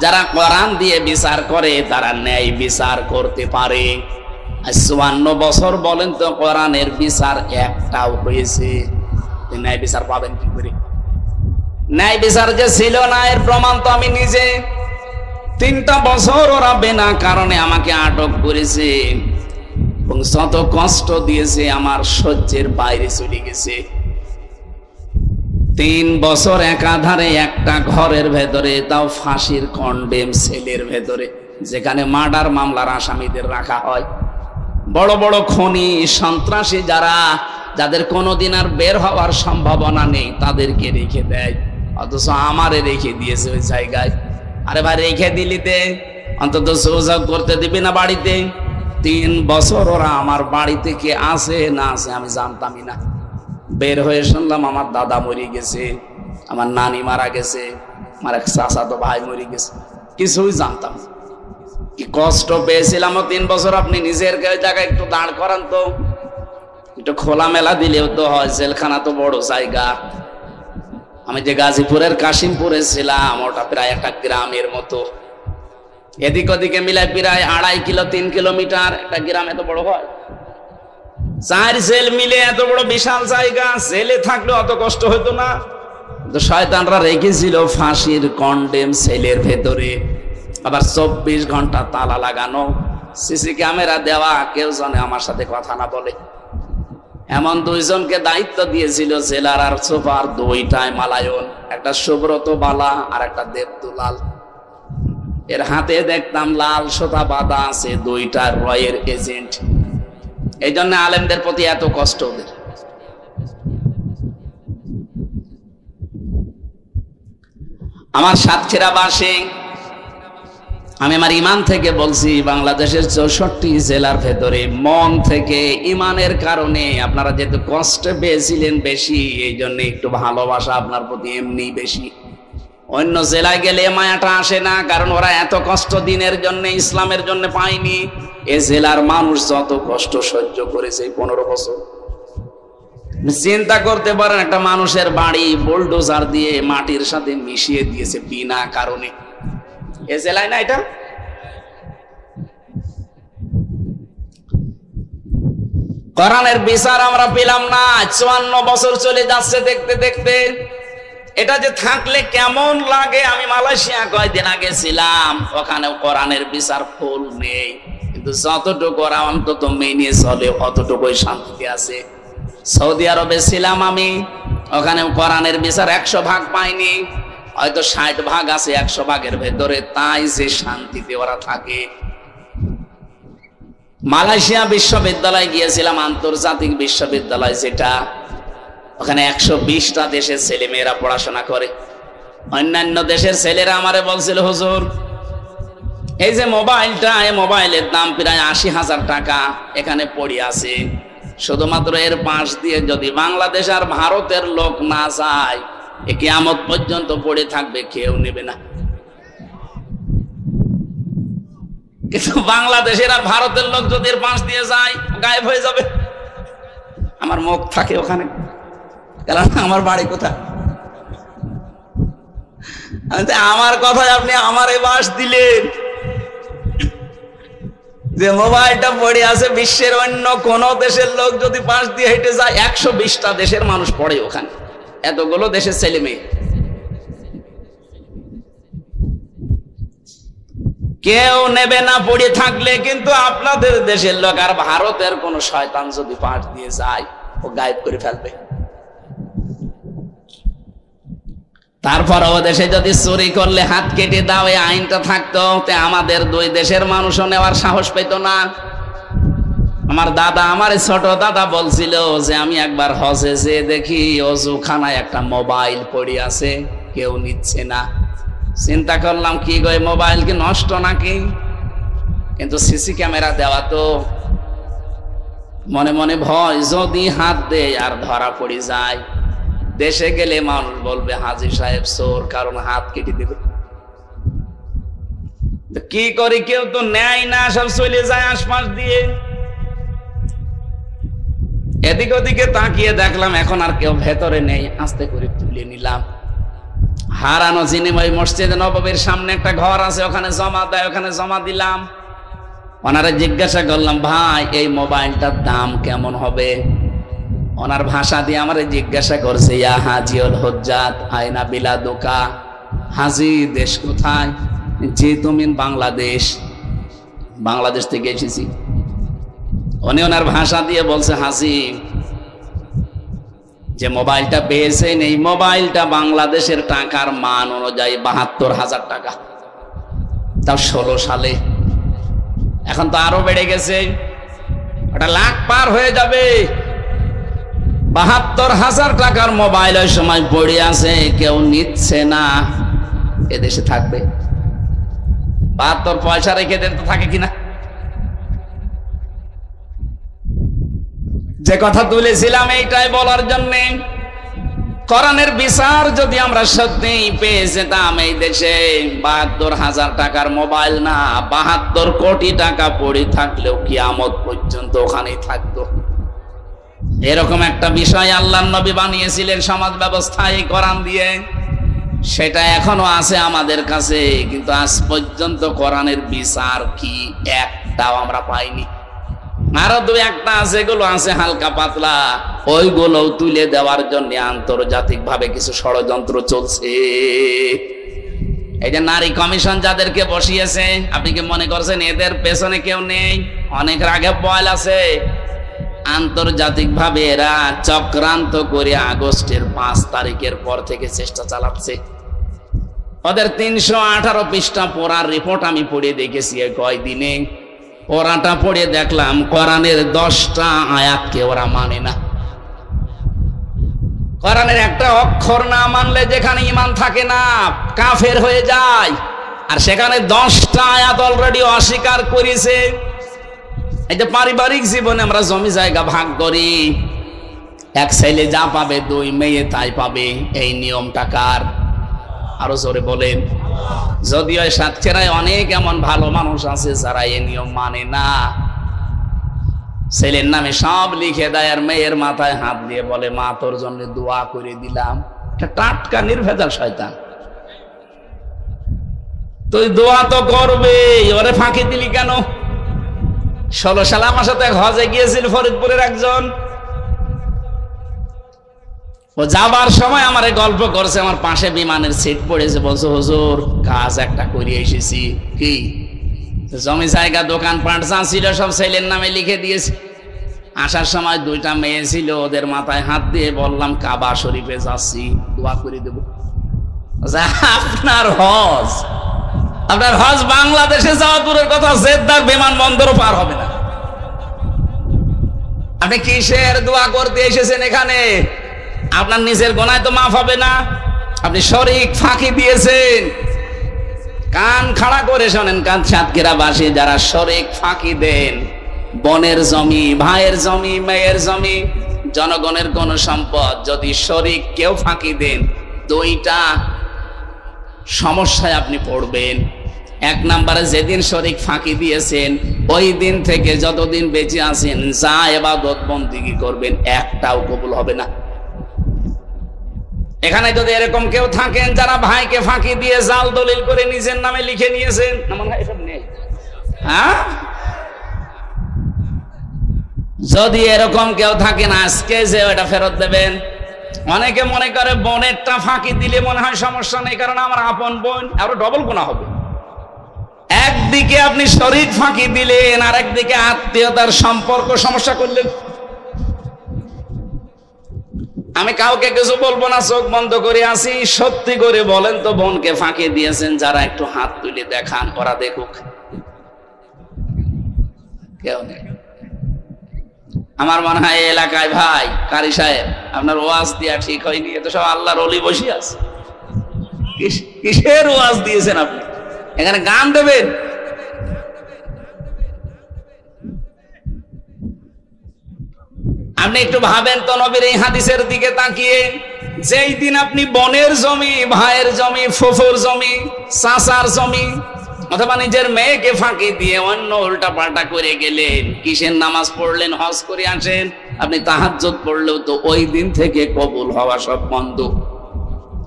যারা কোরআন দিয়ে বিচার করে তারা ন্যায় বিচার করতে পারে। 54 বছর বলেন তো কোরআনের বিচার একটাও হয়েছে? ন্যায় বিচার পাবেন কি করে? ন্যায় বিচার যে ছিল না এর প্রমাণ তো আমি নিজে। 3টা বছর ওরা বিনা কারণে আমাকে আটক করেছে এবং যত কষ্ট দিয়েছে আমার সহ্যের বাইরে চলে গেছে। 3 বছর একাধারে একটা ঘরের ভেতরে, তাও ফাঁসির কন্ডেম সেলের ভেতরে, যেখানে মার্ডার মামলার আসামিদের রাখা হয়। বড় বড় খনি সন্ত্রাসী যাদের কোনোদিন আর বের হওয়ার সম্ভাবনা নেই, তাদেরকে রেখে দেয়। অথচ আমারে রেখে দিয়েছে ওই জায়গায়। আরে ভাই, রেখে দিলিতে অন্তত যোগাযোগ করতে দিবি না বাড়িতে? 3 বছর ওরা আমার বাড়িতে কে আছে না আছে আমি জানতামই না। বের হয়ে শুনলাম আমার দাদা মরে গেছে, আমার নানি মারা গেছে, আমার এক চাচাতো ভাই মরে গেছে, কিছুই জানতাম না। কি কষ্ট পেয়েছিলাম 3 বছর। আপনি নিজের জায়গায় একটু দাঁড় করান তো, একটু খোলামেলা দিলেও তো হয়। জেলখানা তো বড় জায়গা। আমি যে গাজীপুরের কাশিমপুরে ছিলাম, ওটা প্রায় একটা গ্রামের মতো। এদিক ওদিকে মিলায় প্রায় 2.5 কিলো 3 কিলোমিটার। একটা গ্রাম এত বড় হয়? 4 জেল মিলে এত বড় বিশাল জায়গা। জেলে থাকলে অত কষ্ট হতো না। তো শয়তানরা রেখেছিল ফাঁসির কন্ডেম সেলের ভেতরে, আবার 24 ঘন্টা তালা লাগানো, সিসি ক্যামেরা দেওয়া, কেউ জানে আমার সাথে কথা না বলে। এমন 2 জনকে দায়িত্ব দিয়েছিল জেলার আর সুপার, 2টায় মালায়ন, একটা সুব্রত বালা আর একটা দেবদুলাল। এর হাতে দেখতাম লাল সুতা বাঁধা আছে, 2টা রয়ের এজেন্ট। এই জন্য আলেমদের প্রতি এত কষ্ট ওদের। আমার সাতক্ষীরা বাসে আমি আমার ইমান থেকে বলছি, বাংলাদেশের 64 জেলার ভেতরে মন থেকে ইমানের কারণে আপনারা যেহেতু কষ্ট পেয়েছিলেন বেশি, এই জন্য একটু ভালোবাসা আপনার প্রতি এমনি বেশি। অন্য জেলায় গেলে মায়াটা আসে না, কারণ ওরা এত কষ্ট দিনের জন্য, ইসলামের জন্য পায়নি। এ জেলার মানুষ যত কষ্ট সহ্য করেছে 15 বছর, চিন্তা করতে পারেন। একটা মানুষের বাড়ি বুলডোজার দিয়ে মাটির সাথে মিশিয়ে দিয়েছে বিনা কারণে। এ জেলায় না এটা? কোরআনের বিচার আমরা পেলাম না। 54 বছর চলে যাচ্ছে দেখতে দেখতে। এটা যে থাকলে কেমন লাগে। আমি মালয়েশিয়া কয়েকদিন আগে ছিলাম, ওখানে কোরআনের বিচার ফুল নেই, কিন্তু যতটুকু ওরা অন্তত মেনে চলে অতটুকুই শান্তিতে আছে। সৌদি আরবে ছিলাম আমি, ওখানে কোরআনের বিচার 100 ভাগ পাইনি, হয়তো 60 ভাগ আছে 100 ভাগের ভেতরে, তাই যে শান্তিতে ওরা থাকে। মালয়েশিয়া বিশ্ববিদ্যালয় গিয়েছিলাম, আন্তর্জাতিক বিশ্ববিদ্যালয় যেটা, ওখানে 120টা দেশের ছেলে মেয়েরা পড়াশোনা করে। অন্যান্য দেশের ছেলেরা আমারে বলছিল, হুজুর এই যে মোবাইলটা, এই মোবাইলের দাম প্রায় 80,000 টাকা এখানে পড়ে আছে। শুধুমাত্র এর পাশ দিয়ে যদি বাংলাদেশ আর ভারতের লোক না যায়, কিয়ামত পর্যন্ত পড়ে থাকবে, কেউ নেবে না। কিন্তু বাংলাদেশের আর ভারতের লোক যদি এর পাশ দিয়ে যায়, গায়েব হয়ে যাবে। আমার মুখ থাকে ওখানে, কারণ আমার বাড়ি কোথায়। আমার কথায় আপনি আমারে বাস দিলেন, যে মোবাইলটা পড়ে আছে, বিশ্বের অন্য কোন দেশের লোক যদি পাশ দিয়ে হেঁটে যায় 120টা দেশের মানুষ পড়ে ওখানে, এতগুলো দেশের ছেলে মেয়ে। কেউ নেবে না পড়ে থাকলে, কিন্তু আপনাদের দেশের লোক আর ভারতের কোন শয়তান যদি পাশ দিয়ে যায় ও গায়েব করে ফেলবে। তারপর ও দেশে যদি চুরি করলে হাত কেটে দাও, এই আইনটা থাকতো, আমাদের দুই দেশের মানুষও নেওয়ার সাহস পেত না। আমার দাদা, আমার ছোট দাদা বলছিল যে আমি একবার হজে যে দেখি অজুখানায় একটা মোবাইল পড়ে আছে, কেউ নিচ্ছে না। চিন্তা করলাম কি গো, মোবাইল কি নষ্ট নাকি? কিন্তু সিসি ক্যামেরা দেওয়া তো। মনে মনে ভয়, যদি হাত দেয় আর ধরা পড়ে যায়, দেশে গেলে মানুষ বলবে হাজী সাহেব চোর, কারণ হাত কেটে দেবে। কি করি, কেউ তো নেয় না, সব চলে যায় আশপাশ দিয়ে। এদিক ওদিকে তাকিয়ে দেখলাম এখন আর কেউ ভেতরে নেই, আস্তে করে তুলে নিলাম। হারানো জিনিস ওই মসজিদে নববীর সামনে একটা ঘর আছে, ওখানে জমা দেয়, ওখানে জমা দিলাম। ওনারা জিজ্ঞাসা করলাম, ভাই এই মোবাইলটার দাম কেমন হবে? ওনার ভাষা দিয়ে আমার জিজ্ঞাসা করছে, ইয়া হাজিউল হুজ্জাত আয়না বিলাদুকা, হাজি দেশ কোথায়? যে তুমি বাংলাদেশ। বাংলাদেশ থেকে এসেছি। উনি ওনার ভাষা দিয়ে বলছে, হাজি যে মোবাইলটা পেয়েছেন, এই মোবাইলটা বাংলাদেশের টাকার মান অনুযায়ী ৭২,০০০ টাকা, তাও ১৬ সালে। এখন তো আরো বেড়ে গেছে, ওটা লাখ পার হয়ে যাবে। ৭২,০০০ টাকার মোবাইল ওই সময় পড়ে আছে, কেউ নিচ্ছে না। এদেশে থাকবে? ৭২ পয়সা রেখে দেন তো থাকে কিনা? যে কথা তুলেছিলাম এইটাই বলার জন্যে, কোরআনের বিচার যদি আমরা সত্যি পেয়ে যেতাম এই দেশে, ৭২,০০০ টাকার মোবাইল না, ৭২ কোটি টাকা পড়ে থাকলেও কিয়ামত পর্যন্ত ওখানেই থাকতো। এরকম একটা বিষয় আল্লাহর নবী বানিয়েছিলেন সমাজ ব্যবস্থায় এই কোরআন দিয়ে, সেটা এখনো আছে আমাদের কাছে। কিন্তু আজ পর্যন্ত কোরআনের বিচার কি একটাও আমরা পাইনি। আরো দু একটা আছে, এগুলো আছে হালকা পাতলা, ওইগুলো তুলে দেওয়ার জন্য আন্তর্জাতিক ভাবে কিছু ষড়যন্ত্র চলছে। এই যে নারী কমিশন যাদেরকে বসিয়েছে, আপনি কি মনে করছেন এদের পেছনে কেউ নেই? অনেক আগে বয়াল আছে। আন্তর্জাতিক ভাবে এরা চক্রান্ত করে আগস্টের 5 তারিখের পর থেকে চেষ্টা চালাচ্ছে। ওদের 318 পৃষ্ঠা পড়ার রিপোর্ট আমি পড়ে দেখেছি এই কয়দিনে। ওরাটা পড়ে দেখলাম কোরআনের 10টা আয়াতকে ওরা মানে না। কোরআনের একটা অক্ষর না মানলে যেখানে ঈমান থাকে না, কাফের হয়ে যায়। আর সেখানে 10টা আয়াত অলরেডি অস্বীকার করেছে। এই যে পারিবারিক জীবনে আমরা জমি জায়গা ভাগ করি, এক ছেলে যা পাবে 2 মেয়ে তাই পাবে, এই নিয়মটা কার? আরো জোরে বলেন। যদিও সাতক্ষীরায় অনেক এমন ভালো মানুষ আছে যারা এই নিয়ম মানে না। ছেলের নামে সব লিখে দেয় আর মেয়ের মাথায় হাত দিয়ে বলে, মা তোর জন্য দোয়া করে দিলাম। টাটকা নির্ভেজাল শয়তান। তুই দোয়া তো করবে, ওরে ফাঁকি দিলি কেন? 16 সালে আমার সাথে হজে গিয়েছিল ফরিদপুরের একজন। ও যাবার সময় আমারে গল্প করছে, আমার পাশে বিমানের সিট পড়েছে, বলছে হুজুর কাজ একটা করে এসেছি। কি? জমি জায়গা দোকানপাট যা ছিল সব ছেলের নামে লিখে দিয়েছি। আসার সময় 2টা মেয়ে ছিল, ওদের মাথায় হাত দিয়ে বললাম কাবা শরীফে যাচ্ছি, দোয়া করে দেব। আপনার হজ বাংলাদেশে যাওয়া দূরের কথা, জেদ্দার বিমানবন্দরও পার হবে না। আপনি কিসের দোয়া করতে এসেছেন এখানে? আপনার নিজের গোনায় তো মাফ হবে না। আপনি শরীক ফাঁকি দিয়েছেন। কান খাড়া করে শোনেন, সাতক্ষীরাবাসী যারা শরীক ফাঁকি দেন, বোনের জমি, ভাইয়ের জমি, মেয়ের জমি, জনগণের কোন সম্পদ যদি শরীক কেউ ফাঁকি দেন, 2টা সমস্যায় আপনি পড়বেন। 1 নম্বরে যেদিন শরীক ফাঁকি দিয়েছেন ওই দিন থেকে যতদিন বেঁচে আছেন যা ইবাদত বন্দেগী করবেন একটাও কবুল হবে না। এখানে যদি এরকম কেউ থাকেন যারা ভাইকে ফাঁকি দিয়ে জাল দলিল করে নিজের নামে লিখে নিয়েছেন, না মনে হয় এসব নেই? হ্যাঁ, যদি এরকম কেউ থাকেন আজকে যে ওটা ফেরত দেবেন। অনেকে মনে করে বোনেরটা ফাঁকি দিলে মনে হয় সমস্যা নেই, কারণ আমার আপন বোন, আরো ডবল গুনাহ হবে। একদিকে আপনি শরীর ফাঁকি দিলেন, আর একদিকে আত্মীয়তার সম্পর্ক সমস্যা করলেন। আমি কাউকে কিছু বলবো না, চোখ বন্ধ করে আসি। সত্যি করে বলেন তো, বোনকে ফাঁকি দিয়েছেন যারা? একটু হাত তুলে দেখান, ওরা দেখুক। কেউ নেই। আমার মনে হয় এই এলাকায় ভাই কারি সাহেব, আপনার ওয়াজ দিয়া ঠিক হয়নি। এত সব আল্লাহর ওলি বসে আছে, কিসের ওয়াজ দিয়েছেন আপনি? এখানে গান দেবেন? আপনি একটু ভাবেন তো নবীর এই হাদিসের দিকে তাকিয়ে, যেই দিন আপনি বোনের জমি, ভাইয়ের জমি, ফুফুর জমি, চাচার জমি অথবা নিজের মেয়েকে ফাঁকি দিয়ে অন্য উল্টা পাল্টা করে গেলেন, কিসের নামাজ পড়লেন, হজ করে আসেন, আপনি তাহাজ্জুদ পড়লেও তো ওই দিন থেকে কবুল হওয়া সব বন্ধ।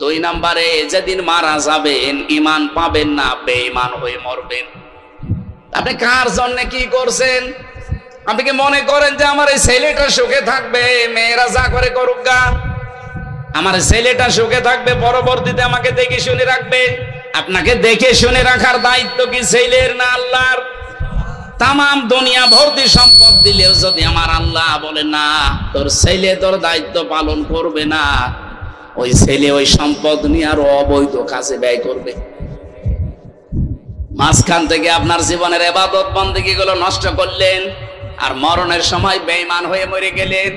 2 নম্বরে, যেদিন মারা যাবেন ঈমান পাবেন না, বেঈমান হয়ে মরবেন। আপনি কার জন্য কি করছেন? আপনি কি মনে করেন যে আমার এই ছেলেটা সুখে থাকবে, মেয়েরা যা করে করুক গা, আমার ছেলেটা সুখে থাকবে, পরবর্তীতে আমাকে দেখে শুনে রাখবে? আপনাকে দেখে শুনে রাখার দায়িত্ব কি ছেলের না আল্লাহর? তাম দুনিয়া ভর্তি সম্পদ দিলেও যদি আমার আল্লাহ বলে না, তোর ছেলে তোর দায়িত্ব পালন করবে না, ওই ছেলে ওই সম্পদ নিয়ে আরো অবৈধ কাজে ব্যয় করবে। মাঝখান থেকে আপনার জীবনের ইবাদত বন্দেগী গুলো নষ্ট করলেন, আর মরণের সময় বেঈমান হয়ে মরে গেলেন।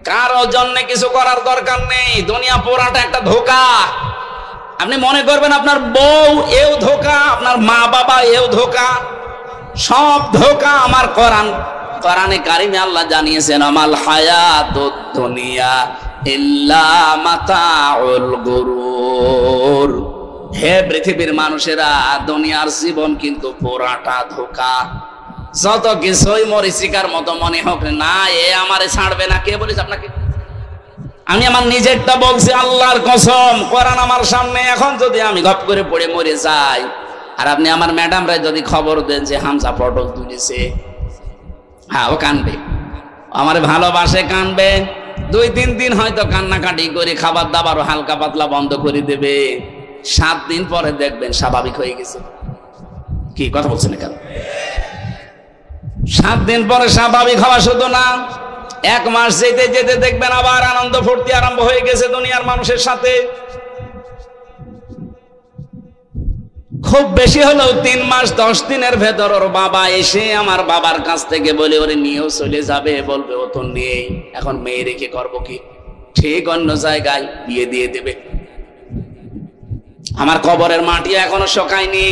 কারো জন্য কিছু করার দরকার নেই। দুনিয়া পুরাটা একটা ধোঁকা। আপনি মনে করবেন আপনার বউ এও ধোঁকা, আপনার মা বাবা এও ধোঁকা, সব ধোঁকা। আমার কোরআনে কারিমে আল্লাহ জানিয়েছেন, আমাল হায়াতুদ দুনিয়া ইল্লা মাতাউল গুরুর। হে পৃথিবীর মানুষেরা, দুনিয়ার জীবন কিন্তু পুরাটা ধোঁকা। যত কিছুই মরিচিকার মতো মনে হোক না, এ আমারে ছাড়বে না। কে বলেছে আপনাকে? আমি আমার নিজেরটা বলছি, আল্লাহর কসম। কোরআন আমার সামনে। এখন যদি আমি গপ করে পড়ে মরে যাই, আর আপনি আমার ম্যাডামরা যদি খবর দেন যে হামজা পটল তুলেছে, হ্যাঁ ও কানবে, আমার ভালোবাসে, কানবে। 2-3 দিন হয়তো কান্নাকাটি করে খাবার দাবারও হালকা পাতলা বন্ধ করে দেবে। 7 দিন পরে দেখবেন স্বাভাবিক হয়ে গেছে। কি কথা বলছেন কেন? 7 দিন পরে স্বাভাবিক হওয়া শুধু না, 1 মাস যেতে যেতে দেখবেন আবার আনন্দ ফুর্তি আরম্ভ হয়ে গেছে দুনিয়ার মানুষের সাথে। খুব বেশি হলেও 3 মাস 10 দিনের ভেতর ওর বাবা এসে আমার বাবার কাছ থেকে বলে ওরে নিয়েও চলে যাবে, বলবে ও তো নেই, এখন মেয়ে রেখে করবো কি? ঠিক অন্য জায়গায় বিয়ে দিয়ে দেবে। আমার কবরের মাটি এখনো শোকায়নি।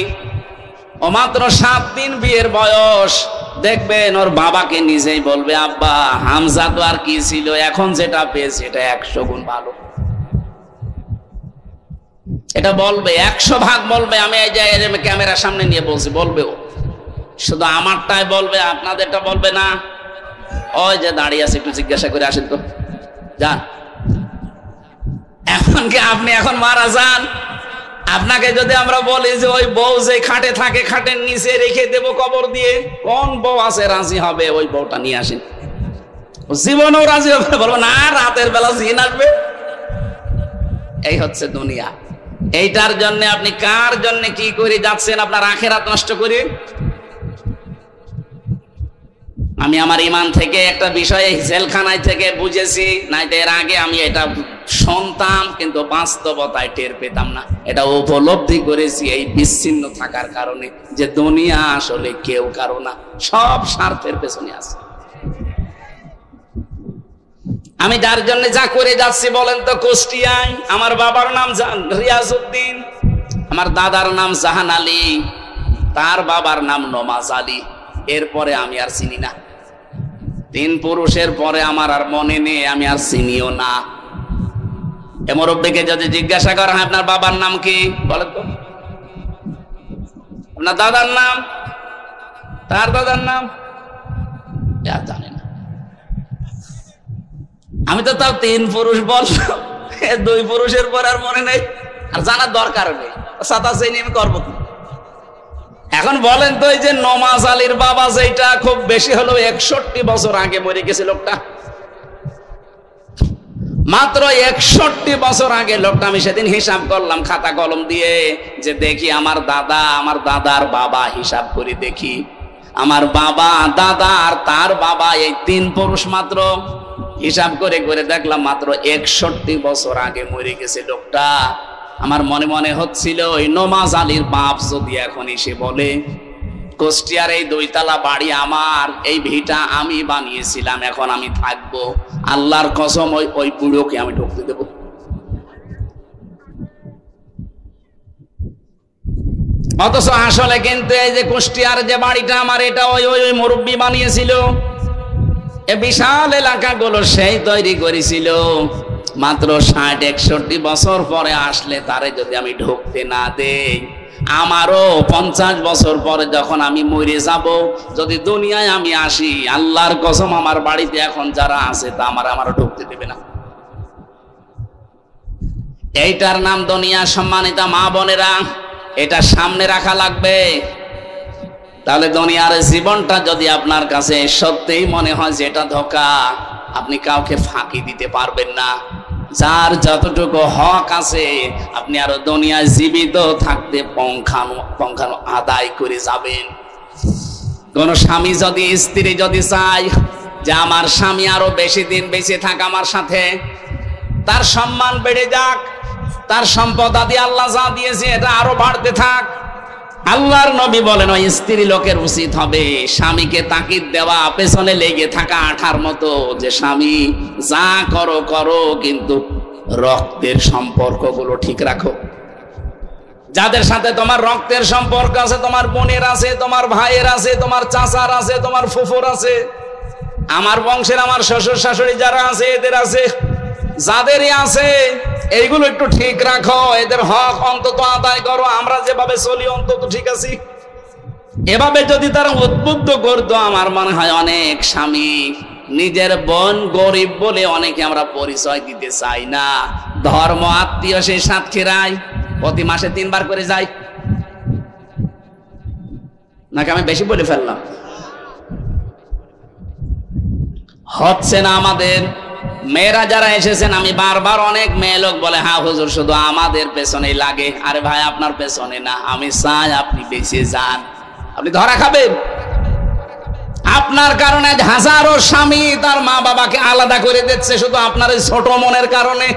ও মাত্র 7 দিন বিয়ের বয়স। দেখবেন ওর বাবাকে নিজেই বলবে, আব্বা হামজা তো আর কি ছিল, এখন যেটা পেয়েছে এটা 100 গুণ ভালো। এটা বলবে, 100 ভাগ বলবে। আমি এই যে ক্যামেরার সামনে নিয়ে বলছি, বলবে ও। শুধু আমারটাই বলবে, আপনাদেরটা বলবে না। ওই যে দাঁড়িয়ে আছে, একটু জিজ্ঞাসা করে আসেন তো, যান। এখন কি আপনি এখন মারা যান, আপনাকে যদি আমরা বলি যে ওই বউ যে খাটে থাকে, খাটের নিচে রেখে দেব কবর দিয়ে, কোন বউ আছে রাজি হবে ওই বউটা নিয়ে আসেন? জীবনেও রাজি হবে? বলবো না, রাতের বেলা জিন আসবে। এই হচ্ছে দুনিয়া। এইটার জন্য আপনি কার জন্য কি করে যাচ্ছেন? আপনার আখিরাত নষ্ট করে। আমি আমার ঈমান থেকে একটা বিষয় জেলখানায় থেকে বুঝেছি, নাইতো এর আগে আমি এটা শুনতাম কিন্তু বাস্তবতায় টের পেতাম না। এটা উপলব্ধি করেছি এই বিচ্ছিন্ন থাকার কারণে, যে দুনিয়া আসলে কেউ কারো না, সব স্বার্থের পেছনে আছে। আমি যার জন্য যা করে যাচ্ছি বলেন তো, কুষ্টিয়ায় আমার বাবার নাম রিয়াজউদ্দিন, আমার দাদার নাম জাহান আলী, তার বাবার নাম নমাজ আলী। এরপরে আমি আর চিনি না। 3 পুরুষের পরে আমার আর মনে নেই, আমি আর চিনিও না। এ মুরব্বিকে যদি জিজ্ঞাসা করা হয় আপনার বাবার নাম কি, বলেন তো। আপনার দাদার নাম, তার দাদার নাম জানে না। আমি তো তাও 3 পুরুষ বললাম, 2 পুরুষের পর আর মনে নেই, আর জানার দরকার নেই। সাদা শ্রেণী আমি করবো কি? এখন বলেন তো, এই যে নমাজ আলীর বাবা, যেটা খুব বেশি হলো 61 বছর আগে মরে গেছে লোকটা, মাত্র 61 বছর আগে লোকটা। আমি সেদিন হিসাব করলাম খাতা কলম দিয়ে, যে দেখি আমার দাদার বাবা, হিসাব করে দেখি আমার বাবা, দাদা আর তার বাবা, এই 3 পুরুষ মাত্র। হিসাব করে করে দেখলাম মাত্র 61 বছর আগে মরে গেছে লোকটা। আমার মনে মনে হচ্ছিল, ওই নমাজ আলীর বাপ যদি এখন এসে বলে, কুষ্টিয়ার এই 2 তলা বাড়ি আমার, এই ভিটা আমি বানিয়েছিলাম, এখন আমি থাকবো, আল্লাহর কসম ওই বুড়োকে আমি ঢুকতে দেব। অথচ আসলে কিন্তু এই যে কুষ্টিয়ার যে বাড়িটা আমার, এটা ওই মুরব্বী বানিয়েছিল। এ বিশাল এলাকাগুলো সেই তৈরি করেছিল। মাত্র 60-61 বছর পরে আসলে তারে যদি আমি ঢুকতে না দেই, আমারও 50 বছর পরে যখন আমি মরে যাব, যদি দুনিয়ায় আমি আসি, আল্লাহর কসম আমার বাড়িতে এখন যারা আছে তা আমারও ঢুকতে দেবে না। এইটার নাম দুনিয়া। সম্মানিতা মা বোনেরা, এটা সামনে রাখা লাগবে। তাহলে দুনিয়ার জীবনটা যদি আপনার কাছে সত্যিই মনে হয় যে এটা ধোঁকা, আপনি কাউকে ফাঁকি দিতে পারবেন না। যার যতটুকু হক আছে, আপনি আরো দুনিয়ায় জীবিত থাকতে পঙ্খানো আদায় করে যাবেন। কোন স্বামী যদি, স্ত্রী যদি চায় যে আমার স্বামী আরো বেশি দিন বেঁচে থাক আমার সাথে, তার সম্মান বেড়ে যাক, তার সম্পদ আদি আল্লাহ যা দিয়েছে এটা আরো বাড়তে থাক, আল্লাহর নবী বলেন ওই স্ত্রী লোকের উচিত হবে স্বামীকে তাকিদ দেওয়া, পেছনে লেগে থাকা আঠার মতো, যে স্বামী যা করো করো, কিন্তু রক্তের সম্পর্কগুলো ঠিক রাখো। যাদের সাথে তোমার রক্তের সম্পর্ক আছে, তোমার বোনের আছে, তোমার ভাইয়ের আছে, তোমার চাচার আছে, তোমার ফুফুর আছে, আমার বংশের আমার শ্বশুর শাশুড়ি যারা আছে এদের আছে, যাদেরই আছে, এইগুলো একটু ঠিক রাখো, এদের হক অন্তত আদায় করো। আমরা যেভাবে চলি অন্তত ঠিক আছি। এভাবে যদি তারা উদ্বুদ্ধ করতো, আমার মনে হয় অনেক স্বামী নিজের বোন গরিব বলে অনেকে আমরা পরিচয় দিতে চাই না। ধর্ম আত্মীয় সেই সাতক্ষীরায় প্রতি মাসে 3 বার করে যায়। নাকি আমি বেশি বলে ফেললাম? হচ্ছে না আমাদের। মেয়েরা যারা এসেছেন, আমি বারবার অনেক মেয়ে লোক বলে, হ্যাঁ হুজুর শুধু আমাদের পেছনেই লাগে। আরে ভাই, আপনার পেছনে না, আমি চাই আপনি বেঁচে যান। আপনি ধরা খাবেন। আপনার কারণে হাজারো স্বামী তার মা বাবাকে আলাদা করে দিচ্ছে, শুধু আপনার এই ছোট মনের কারণে।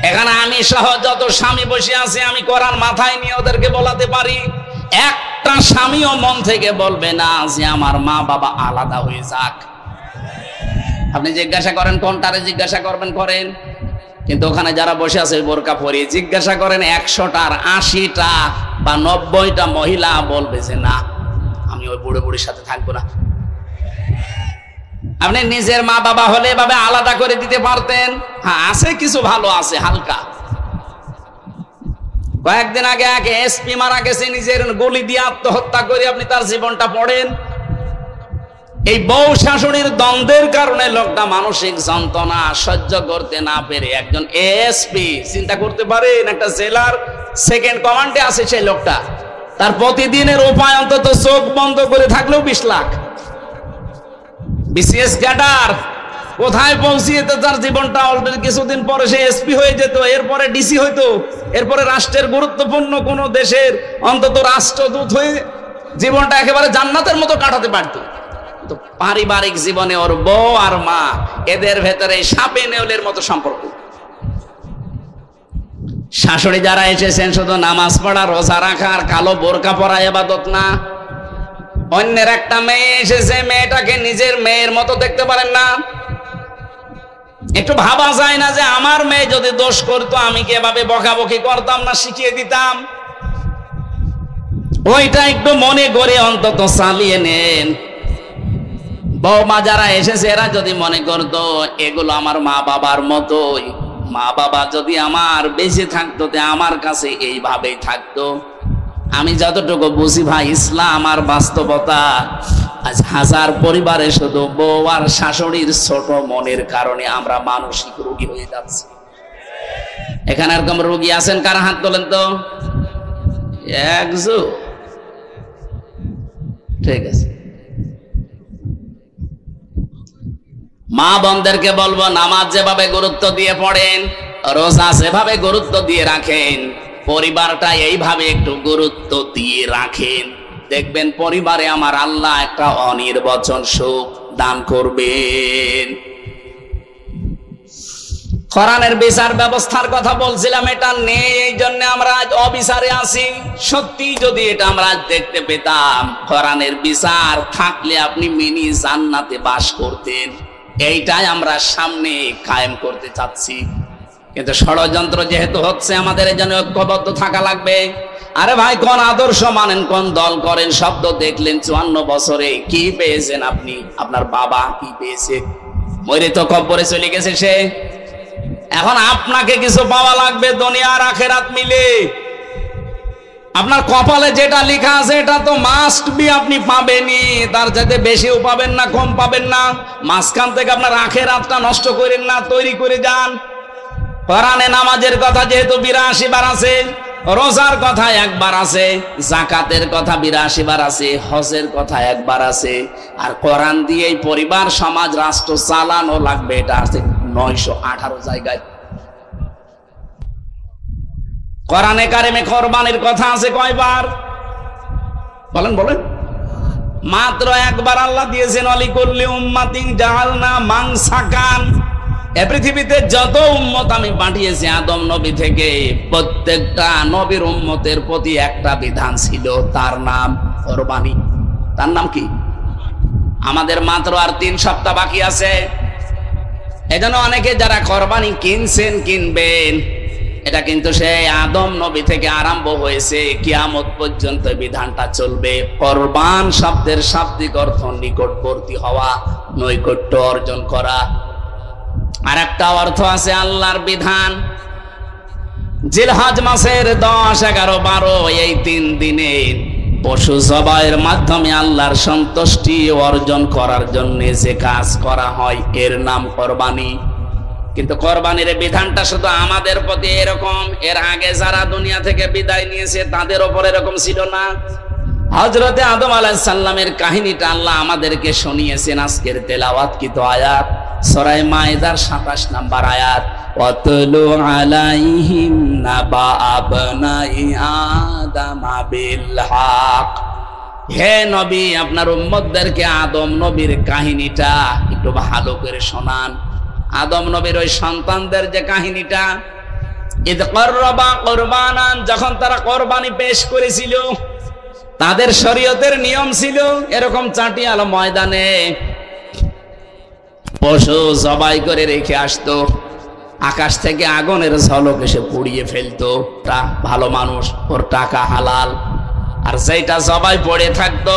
এখানে আমি সহ যত স্বামী বসে আছে, আমি কোরআন মাথায় নিয়ে ওদেরকে বলাতে পারি, একটা স্বামীও মন থেকে বলবে না যে আমার মা বাবা আলাদা হয়ে যাক। আপনি জিজ্ঞাসা করেন, কোনটারে জিজ্ঞাসা করবেন করেন, কিন্তু ওখানে যারা বসে আছে বোরকা পরিয়ে জিজ্ঞাসা করেন, 100টার 80টা বা 90টা মহিলা বলবে যে না, আমি ওই বুড়ো বুড়ির সাথে থাকবো না। আপনি নিজের মা বাবা হলে এভাবে আলাদা করে দিতে পারতেন। হ্যাঁ, আছে কিছু ভালো আছে হালকা। কয়েকদিন আগে এসপি মারা গেছে, নিজের গুলি দিয়ে আত্মহত্যা করে, আপনি তার জীবনটা পড়েন। এই বউ শাশুড়ির দ্বন্দ্বের কারণে লোকটা মানসিক যন্ত্রণা সহ্য করতে না পেরে একজন এসপি, চিন্তা করতে পারেন, একটা জেলার 2nd কমান্ডে আছে সেই লোকটা, তার প্রতিদিনের উপায় অন্তত চোখ বন্ধ করে থাকলেও 20 লাখ। বিসিএস ক্যাডার কোথায় পৌঁছিয়ে তার জীবনটা অলরেডি কিছুদিন পরে সে এসপি হয়ে যেত, এরপরে ডিসি হইতো, এরপরে রাষ্ট্রের গুরুত্বপূর্ণ কোন দেশের অন্তত রাষ্ট্রদূত হয়ে জীবনটা একেবারে জান্নাতের মতো কাটাতে পারত। তো পারিবারিক জীবনে ওর বউ আর মা, এদের ভেতরে সাপে নেউলের মতো সম্পর্ক। শাশুড়ি যারা এসেছেন, শুধু নামাজ পড়া, রোজা রাখা আর কালো বোরকা পরা ইবাদত না। অন্যের একটা মেয়ে এসেছে, মেয়েটাকে নিজের মেয়ের মতো দেখতে পারেন না। একটু ভাবা যায় না যে আমার মেয়ে যদি দোষ করতো, আমি কি এভাবে বকাবকি করতাম না, শিখিয়ে দিতাম? ওইটা একটু মনে করে অন্তত চালিয়ে নেন। বৌমা যারা এসেছে, এরা যদি মনে করতো এগুলো আমার মা বাবার মতোই, মা বাবা যদি আমার বেঁচে থাকতো, আমার কাছে এইভাবেই থাকতো। আমি যতটুকু বুঝি ভাই, ইসলাম আর বাস্তবতা, আজ হাজার পরিবারে শুধু বউ আর শাশুড়ির ছোট মনের কারণে আমরা মানসিক রোগী হয়ে যাচ্ছি। এখানে এরকম রোগী আছেন? কারা হাত তোলেন তো? একজন। ঠিক আছে, মা বোনদেরকে বলবো নামাজ যেভাবে গুরুত্ব দিয়ে পড়েন, রোজা সেভাবে গুরুত্ব দিয়ে রাখেন, পরিবারটা এইভাবে একটু গুরুত্ব দিয়ে রাখেন, দেখবেন পরিবারে আমার আল্লাহ একটা অনির্বচন সুখ দান করবেন। কোরআনের বিচার ব্যবস্থার কথা বলছিলাম, এটা নেই, এই জন্য আমরা আজ অবিচারে আছি। সত্যি যদি এটা আমরা আজ দেখতে পেতাম, কোরআনের বিচার থাকলে আপনি মিনি জান্নাতে বাস করতেন। এইটাই আমরা সামনে কায়েম করতে চাচ্ছি, কিন্তু ষড়যন্ত্র যেহেতু হচ্ছে, আমাদের এই জন্য ঐক্যবদ্ধ থাকা লাগবে। আরে ভাই, কোন আদর্শ মানেন, কোন দল করেন, শব্দ দেখলেন 54 বছরে কি পেয়েছেন আপনি? আপনার বাবা কি পেয়েছে? মরে তো কব্বরে চলে গেছে সে। এখন আপনাকে কিছু পাওয়া লাগবে দুনিয়ার আখেরাত মিলে। আপনার কপালে যেটা লেখা আছে এটা তো মাস্ট বি আপনি পাবেনই, তার যাতে বেশিও পাবেন না, কম পাবেন না। মাঝখান থেকে আপনার আখেরাতটা নষ্ট করেন না, তৈরি করে যান। কোরআনে নামাজের কথা যেহেতু 82 বার আছে, রোজার কথা 1 বার আছে, যাকাতের কথা 82 বার আছে, হজের কথা 1 বার আছে, আর কোরআন দিয়েই পরিবার, সমাজ, রাষ্ট্র চালানো লাগবে, এটা আছে 918 জায়গায়। কোরআনে কারিমে কোরবানির কথা আছে কয়বার? বলেন বলেন। মাত্র 1 বার আল্লাহ দিয়েছেন, অলিকুল্লি উম্মাতিন জাআলনা মানসাকান। এই পৃথিবীতে যত উম্মত আমি পাঠিয়েছি আদম নবী থেকে, প্রত্যেকটা নবীর উম্মতের প্রতি একটা বিধান ছিল, তার নাম কোরবানি। তার নাম কি? আমাদের মাত্র আর 3 সপ্তাহ বাকি আছে। এজন্য অনেকে যারা কোরবানি কিনছেন, কিনবেন, এটা কিন্তু সেই আদম নবী থেকে আরম্ভ হয়েছে, কিয়ামত পর্যন্ত বিধানটা চলবে। কোরবান শব্দের শাব্দিক অর্থ নিকটবর্তী হওয়া, নৈকট্য অর্জন করা। আর একটা অর্থ আছে আল্লাহর বিধান। জিলহজ মাসের 10, 11, 12 এই 3 দিনে পশু জবাইয়ের মাধ্যমে আল্লাহর সন্তুষ্টি অর্জন করার জন্য যে কাজ করা হয় এর নাম কোরবানি। কিন্তু কোরবানির বিধানটা শুধু আমাদের প্রতি এরকম, এর আগে যারা দুনিয়া থেকে বিদায় নিয়েছে তাদের উপর এরকম ছিল না। হযরতে আদম আলাইহিস সালামের কাহিনীটা আল্লাহ আমাদেরকে শুনিয়েছেন আজকের তেলাওয়াতকৃত আয়াত, সূরা মায়েদার 27 নম্বর আয়াত, ওয়াতলু আলাইহিম নাবা আবনাই আদম বিল হক। হে নবী, আপনার উম্মতদেরকে আদম নবীর কাহিনীটা একটু ভালো করে শোনান। আদম নবীর ওই সন্তানদের যে কাহিনীটা, ইদ করবা কুরবানান, যখন তারা কোরবানি পেশ করেছিল, তাদের শরীয়তের নিয়ম ছিল এরকম চাটিয়াল ময়দানে পশু জবাই করে রেখে আসতো, আকাশ থেকে আগুনের ঝলক এসে পুড়িয়ে ফেলতো। তা ভালো মানুষ, ওর টাকা হালাল। আর যেটা জবাই পড়ে থাকতো,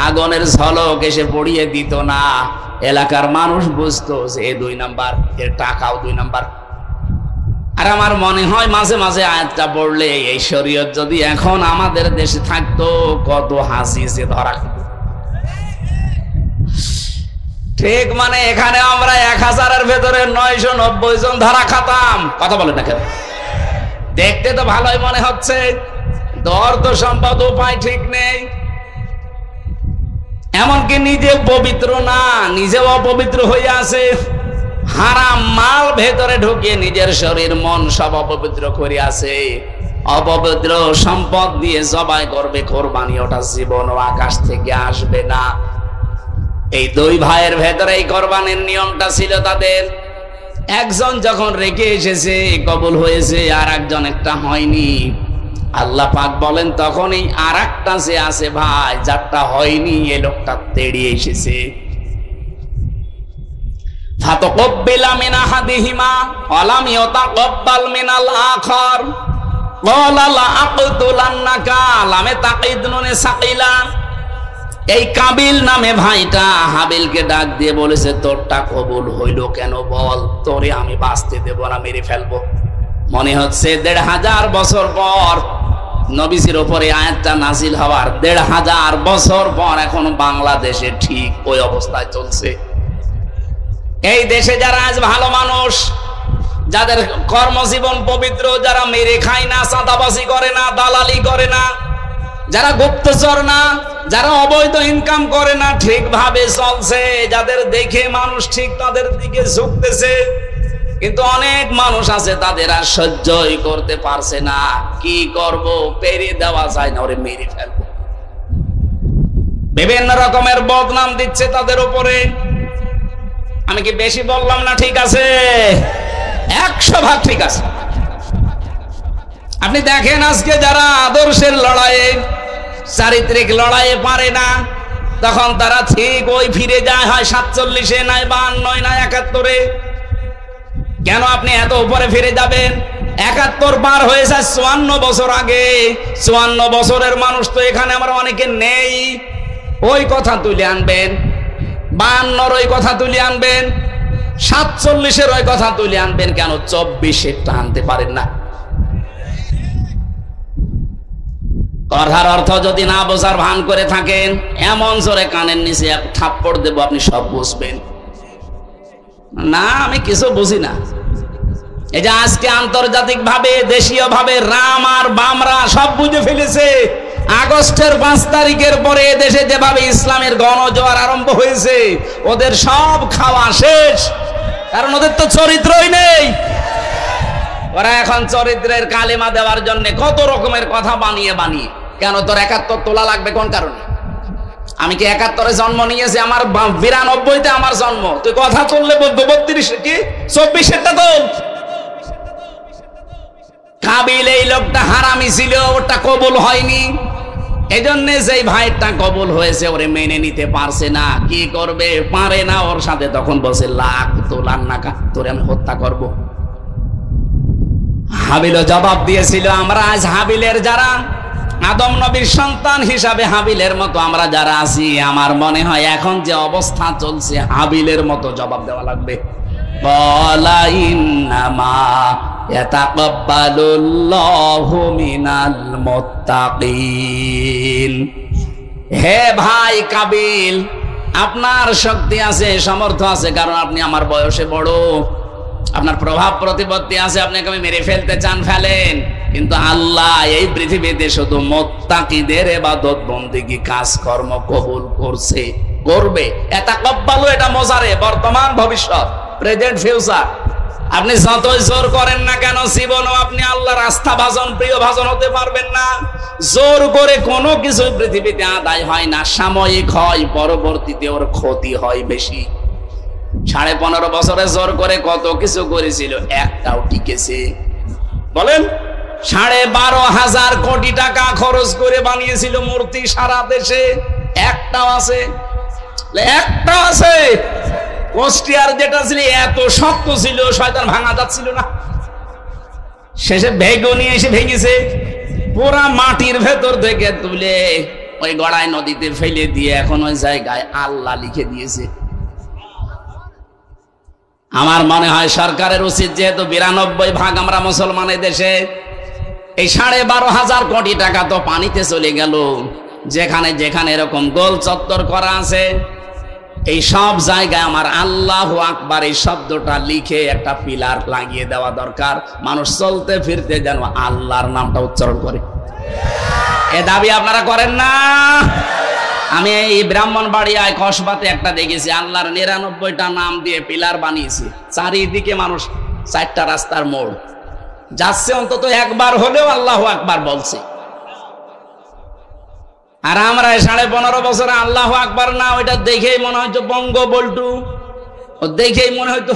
আগুনের ঝলক এসে পুড়িয়ে দিত না, এলাকার মানুষ বুঝতো যে 2 নাম্বার, এর টাকাও 2 নাম্বার। আর আমার মনে হয় মাঝে মাঝে আয়াতটা পড়লে এই শরীয়ত যদি এখন আমাদের দেশে থাকতো, কত হাসি যে ধরা। ঠিক মানে এখানে আমরা 1000-এর ভেতরে 990 জন ধরা খাতাম। কথা বলে না কেন? দেখতে তো ভালোই মনে হচ্ছে, অর্থ সম্পদ উপায় ঠিক নেই, এমনকি নিজে পবিত্র না, নিজেও অপবিত্র হয়ে আছে, হারাম মাল ভেতরে ঢুকিয়ে নিজের শরীর মন সব অপবিত্র করে আছে। অপবিত্র সম্পদ দিয়ে জবাই করবে কোরবানি, ওটা জীবন ও আকাশ থেকে আসবে না। এই 2 ভাইয়ের ভেতরে এই কোরবানির নিয়মটা ছিল তাদের। একজন যখন রেখে এসেছে কবুল হয়েছে, আর একজন একটা হয়নি। আল্লাহ পাক বলেন তখনই আর একটা যে আছে ভাই, যারটা হয়নি, এই লোকটা তেড়িয়ে এসেছে। ফাতাকাব্বালা মিন আহাদিহিমা ওয়া লাম ইয়াতাকাব্বাল মিনাল আখার ক্বালা লা আকতুলান্নাকা লামে তাকিদ নুনে সাকিলা। এই কাবিল নামে ভাইটা হাবিলকে ডাক দিয়ে বলেছে, তোরটা কবুল হইল কেন বল, তোরে আমি বাঁচতে দেব না, মেরে ফেলবো। মনে হচ্ছে 1500 বছর পর নবীজির উপরে আয়াতটা নাজিল হওয়ার 1500 বছর পর এখন বাংলাদেশে ঠিক ওই অবস্থায় চলছে। এই দেশে যারা আজ ভালো মানুষ, যাদের কর্মজীবন পবিত্র, যারা মেরে খায় না, চাঁদাবাজি করে না, দালালি করে না, যারা গুপ্তচর না, যারা অবৈধ ইনকাম করে না, ঠিকভাবে চলছে, যাদের দেখে মানুষ ঠিক তাদের দিকে ঝুঁকতেছে। কিন্তু অনেক মানুষ আছে তাদের আর সহ্যই করতে পারছে না। কি করব, পেরিয়ে দেওয়া যায় না, ওরে মেরে ফেলবো। বিভিন্ন রকমের বদনাম দিচ্ছে তাদের উপরে। আমি কি বেশি বললাম না? ঠিক আছে, 100% ঠিক আছে। আপনি দেখেন আজকে যারা আদর্শের লড়াইয়ে, চারিত্রিক লড়াইয়ে পারে না, তখন তারা ঠিক ওই ফিরে যায়, হয় 47-এ, নাই 52, নাই 71-এ। কেন আপনি এত উপরে ফিরে যাবেন? 71 পার হয়ে যায় 54 বছর আগে। 54 বছরের মানুষ তো এখানে আমরা অনেকে নেই। ওই কথা তুলে আনবেন, 52-র ওই কথা তুলে আনবেন, 47-এর ওই কথা তুলে আনবেন, কেন 24-এরটা আনতে পারেন না? কথার অর্থ যদি না বোঝার ভান করে থাকেন, এমন জোরে কানের নিচে এক থাপ্পড় দেব, আপনি সব বুঝবেন। না, আমি কিছু বুঝি না। এই যে আজকে আন্তর্জাতিক ভাবে, দেশীয় ভাবে রাম আর বামরা সব বুঝে ফেলেছে। আগস্টের 5 তারিখের পরে দেশে যেভাবে ইসলামের গণজোয়ার আরম্ভ হয়েছে, ওদের সব খাওয়া শেষ, কারণ ওদের তো চরিত্রই নেই। ওরা এখন চরিত্রের কালিমা দেওয়ার জন্য কত রকমের কথা বানিয়ে বানিয়ে, কেন তোর 71 তোলা লাগবে কোন কারণে? আমি কি 71-এ জন্ম নিয়েছি? আমার 92-তে আমার জন্ম। তুই কথা তুললে 32 কি 24-এরটা তোল। কাবিল এই লোকটা হারামি ছিল, ওটা কবুল হয়নি। এই জন্য যেই ভাইটা কবুল হয়েছে ওরে মেনে নিতে পারছে না। কি করবে, পারে না। ওর সাথে তখন বলছে, লাখ তোলার নাকা, তোরে আমি হত্যা করব। হাবিলও জবাব দিয়েছিল। আমরা আজ হাবিলের যারা আদম নবীর সন্তান হিসাবে হাবিলের মতো আমরা যারা আছি, আমার মনে হয় এখন যে অবস্থা চলছে হাবিলের মতো জবাব দেওয়া লাগবে। ক্বালা ইন্নামা ইয়াতাকাব্বালুল্লাহু মিনাল মুত্তাকিন। হে ভাই কাবিল, আপনার শক্তি আছে, সামর্থ্য আছে, কারণ আপনি আমার বয়সে বড়, আপনার প্রভাব প্রতিপত্তি আছে, আপনাকে আমি মেরে ফেলতে চান, ফেলেন। কিন্তু আল্লাহ এই পৃথিবীতে শুধু মুত্তাকিদের ইবাদত বন্দেগী কাজকর্ম কবুল করছে, করবে। ইয়াতাকাব্বালু, এটা মোজারে, বর্তমান ভবিষ্যৎ, প্রেজেন্ট ফিউচার। আপনি যতই জোর করেন না কেন, জীবনও আপনি আল্লাহর আস্থাভাজন, প্রিয়ভাজন হতে পারবেন না। জোর করে কোনো কিছু পৃথিবীতে আদায় হয় না, সাময়িক হয়, পরবর্তীতে ওর ক্ষতি হয় বেশি। 15.5 বছরে জোর করে কত কিছু করেছিল, একটাও টিকেছে? বলেন। 12,500 কোটি টাকা খরচ করে বানিয়েছিল মূর্তি সারা দেশে, একটাও আছে? একটাও আছে? কোস্টিয়ার যেটা ছিল এত শক্ত ছিল, শয়তান ভাঙা যাচ্ছিল না। শেষে ভেগো নিয়ে এসে ভেঙেছে, পুরা মাটির ভেতর থেকে তুলে ওই গড়াই নদীতে ফেলে দিয়ে এখন ওই জায়গায় আল্লাহ লিখে দিয়েছে। আমার মনে হয় সরকারের উচিত, যেহেতু 92% আমরা মুসলমানের দেশে, এই 12,500 কোটি টাকা তো পানিতে চলে গেল। যেখানে যেখানে এরকম গোল চত্বর করা আছে, এই সব জায়গায় আমার আল্লাহু আকবার এই শব্দটা লিখে একটা পিলার লাগিয়ে দেওয়া দরকার। মানুষ চলতে ফিরতে যেন আল্লাহর নামটা উচ্চারণ করে। এ দাবি আপনারা করেন না? আমি এই ব্রাহ্মণবাড়িয়ায় কসবাতে একটা দেখেছি, আল্লাহর 99টা নাম দিয়ে পিলার বানিয়েছি। চারিদিকে মানুষ 4টা রাস্তার মোড় যাচ্ছে, অন্তত একবার হলেও আল্লাহু আকবার বলছে। আর আমরা 15.5 বছরে আল্লাহু আকবার না, ওইটা দেখেই মনে হয়তো বঙ্গ বল্টু, ও দেখেই মনে হয়তো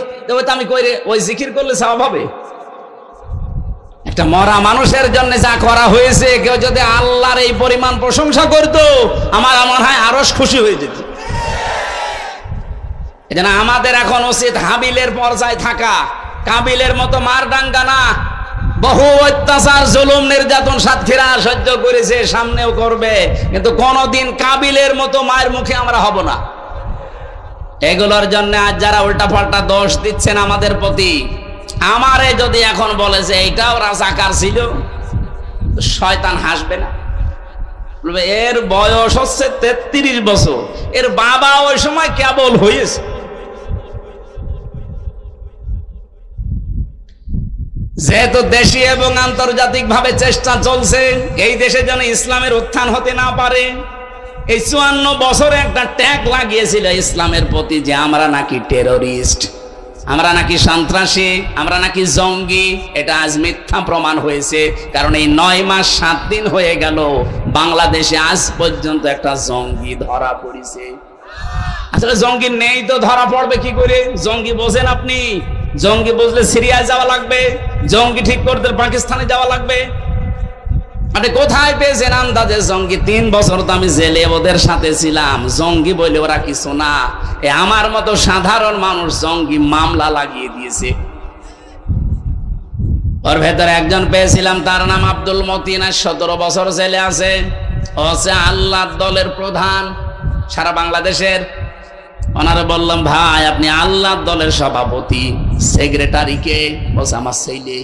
আমি কইরে ওই জিকির করলে সওয়াব হবে। একটা মরা মানুষের জন্য যা করা হয়েছে, কেউ যদি আল্লাহর এই পরিমাণ প্রশংসা করতো, আমার মনে হয় আরো খুশি হয়ে যেত। এজন্য আমাদের এখন উচিত হাবিলের পর্যায়ে থাকা, কাবিলের মতো মারদাঙ্গা না। বহু অত্যাচার, জুলুম, নির্যাতন সাতক্ষীরা সহ্য করেছে, সামনেও করবে, কিন্তু কোনদিন কাবিলের মতো মায়ের মুখে আমরা হব না। এগুলোর জন্য আজ যারা উল্টাপাল্টা দোষ দিচ্ছেন আমাদের প্রতি, আমারে যদি এখন বলে যে এইটাও রাজাকার ছিল, শয়তান হাসবে না? এর বয়স হচ্ছে 33 বছর, এর বাবা ওই সময় কেবল হয়েছে। যেহেতু দেশীয় এবং আন্তর্জাতিক ভাবে চেষ্টা চলছে এই দেশে যেন ইসলামের উত্থান হতে না পারে, এই 54 বছরে একটা ট্যাগ লাগিয়েছিল ইসলামের প্রতি যে আমরা নাকি টেররিস্ট, আমরা নাকি সন্ত্রাসী, আমরা নাকি জঙ্গি। এটা আজ মিথ্যা প্রমাণ হয়েছে, কারণ এই 9 মাস 7 দিন হয়ে গেল বাংলাদেশে আজ পর্যন্ত একটা জঙ্গি ধরা পড়েছে। আসলে জঙ্গি নেই তো ধরা পড়বে কি করে? জঙ্গি বোঝেন আপনি? জঙ্গি বুঝলে সিরিয়ায় যাওয়া লাগবে, জঙ্গি ঠিক করতে পাকিস্তানে যাওয়া লাগবে। আপনি কোথায় পেয়েছেন আন্দাজে জঙ্গি? 3 বছর তো আমি জেলে ওদের সাথে ছিলাম, জঙ্গি বলে ওরা কিছু না। আমার মতো সাধারণ মানুষ জঙ্গি মামলা লাগিয়ে দিয়েছে। ওর ভেতরে একজন পেয়েছিলাম, তার নাম আব্দুল মতিন, 17 বছর জেলে আছে। ও হচ্ছে আল্লাহর দলের প্রধান সারা বাংলাদেশের। ওনারে বললাম, ভাই আপনি আল্লাহর দলের সভাপতি, সেক্রেটারি কে? বলছে আমার ছেলে।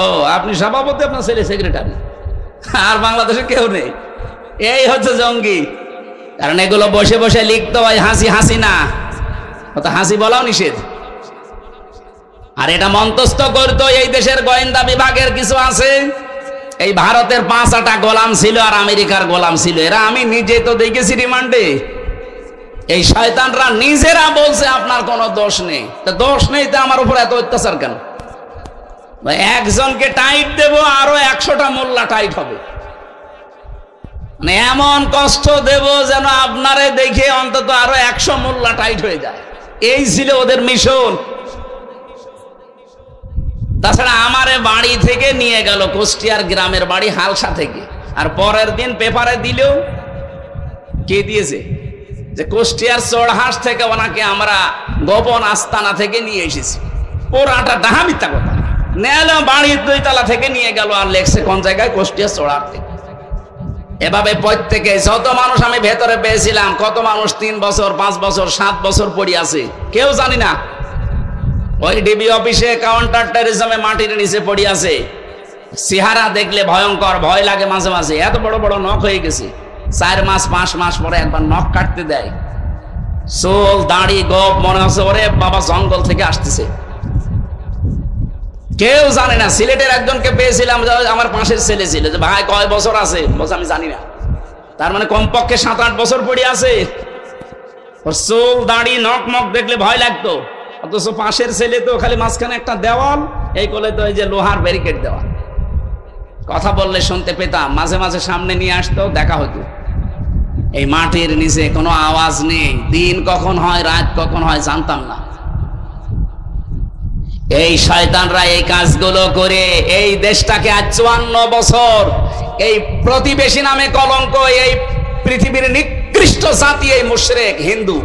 ও আপনি সভাপতি, আপনার ছেলে সেক্রেটারি, আর বাংলাদেশে কেউ নেই। এই হচ্ছে জঙ্গি। কারণ এগুলো বসে বসে লিখতে হয় হাসি হাসি না, অত হাসি বলাও নিষেধ। আর এটা মন্তস্থ করতো এই দেশের গোয়েন্দা বিভাগের কিছু আছে। এই ভারতের 5টা গোলাম ছিল আর আমেরিকার গোলাম ছিল, এরা আমি নিজে তো দেখেছি রিমান্ডে। এই শয়তানরা নিজেরা বলছে আপনার কোনো দোষ নেই। তা দোষ নেই তো আমার উপর এত অত্যাচার কেন? একজনকে টাইট দেব, আরো 100টা মোল্লা টাইট হবে। মানে এমন কষ্ট দেব যেন আপনারে দেখে অন্তত আরো 100 মোল্লা টাইট হয়ে যায়। এই ছিল ওদের মিশন। তাছাড়া আমারে বাড়ি থেকে নিয়ে গেল, কুষ্টিয়ার গ্রামের বাড়ি হালসা থেকে, আর পরের দিন পেপারে দিলেও কে দিয়েছে যে কুষ্টিয়ার চড়হাঁস থেকে ওনাকে আমরা গোপন আস্তানা থেকে নিয়ে এসেছি। ওরাটা ডাহা মিথ্যা কথা। নেলো বাড়ির 2 তলা থেকে নিয়ে গেল, আর লেখছে কোন জায়গায়? কুষ্টিয়ার চড়হাঁস থেকে। এভাবে প্রত্যেকে যত মানুষ আমি ভেতরে পেয়েছিলাম, কত মানুষ 3 বছর 5 বছর 7 বছর পড়ে আছে কেউ জানি না। ওই ডিবি অফিসে কাউন্টার টেরিজমে মাটির নিচে পড়ে আছে। চেহারা দেখলে ভয়ঙ্কর, ভয় লাগে মাঝে মাঝে। এত বড় বড় নখ হয়ে গেছে। 4 মাস 5 মাস পরে একবার নখ কাটতে দেয়, চুল দাড়ি গোপ, মনে হচ্ছে ওরে বাবা জঙ্গল থেকে আসতেছে। কেউ জানে না। সিলেটের একজনকে পেয়েছিলাম, আমার পাশের ছেলে ছিল, যে ভাই কয় বছর আছে? বলছে আমি জানি না। তার মানে কমপক্ষে 7-8 বছর পড়ে আছে। ওর চুল দাড়ি নখ মখ দেখলে ভয় লাগতো। অথচ পাশের ছেলে তো খালি মাঝখানে একটা দেওয়াল, এই কোলে তো এই যে লোহার ব্যারিকেড দেওয়া। কথা বললে শুনতে পেতাম, মাঝে মাঝে সামনে নিয়ে আসতো, দেখা হতো। এই মাটির নিচে কোনো আওয়াজ নেই, দিন কখন হয় রাত কখন হয় জানতাম না। এই শয়তানরা এই কাজগুলো করে এই দেশটাকে আজ 54 বছর এই প্রতিবেশী নামে কলঙ্ক, এই পৃথিবীর নিকৃষ্ট জাতি এই মুশরিক হিন্দু,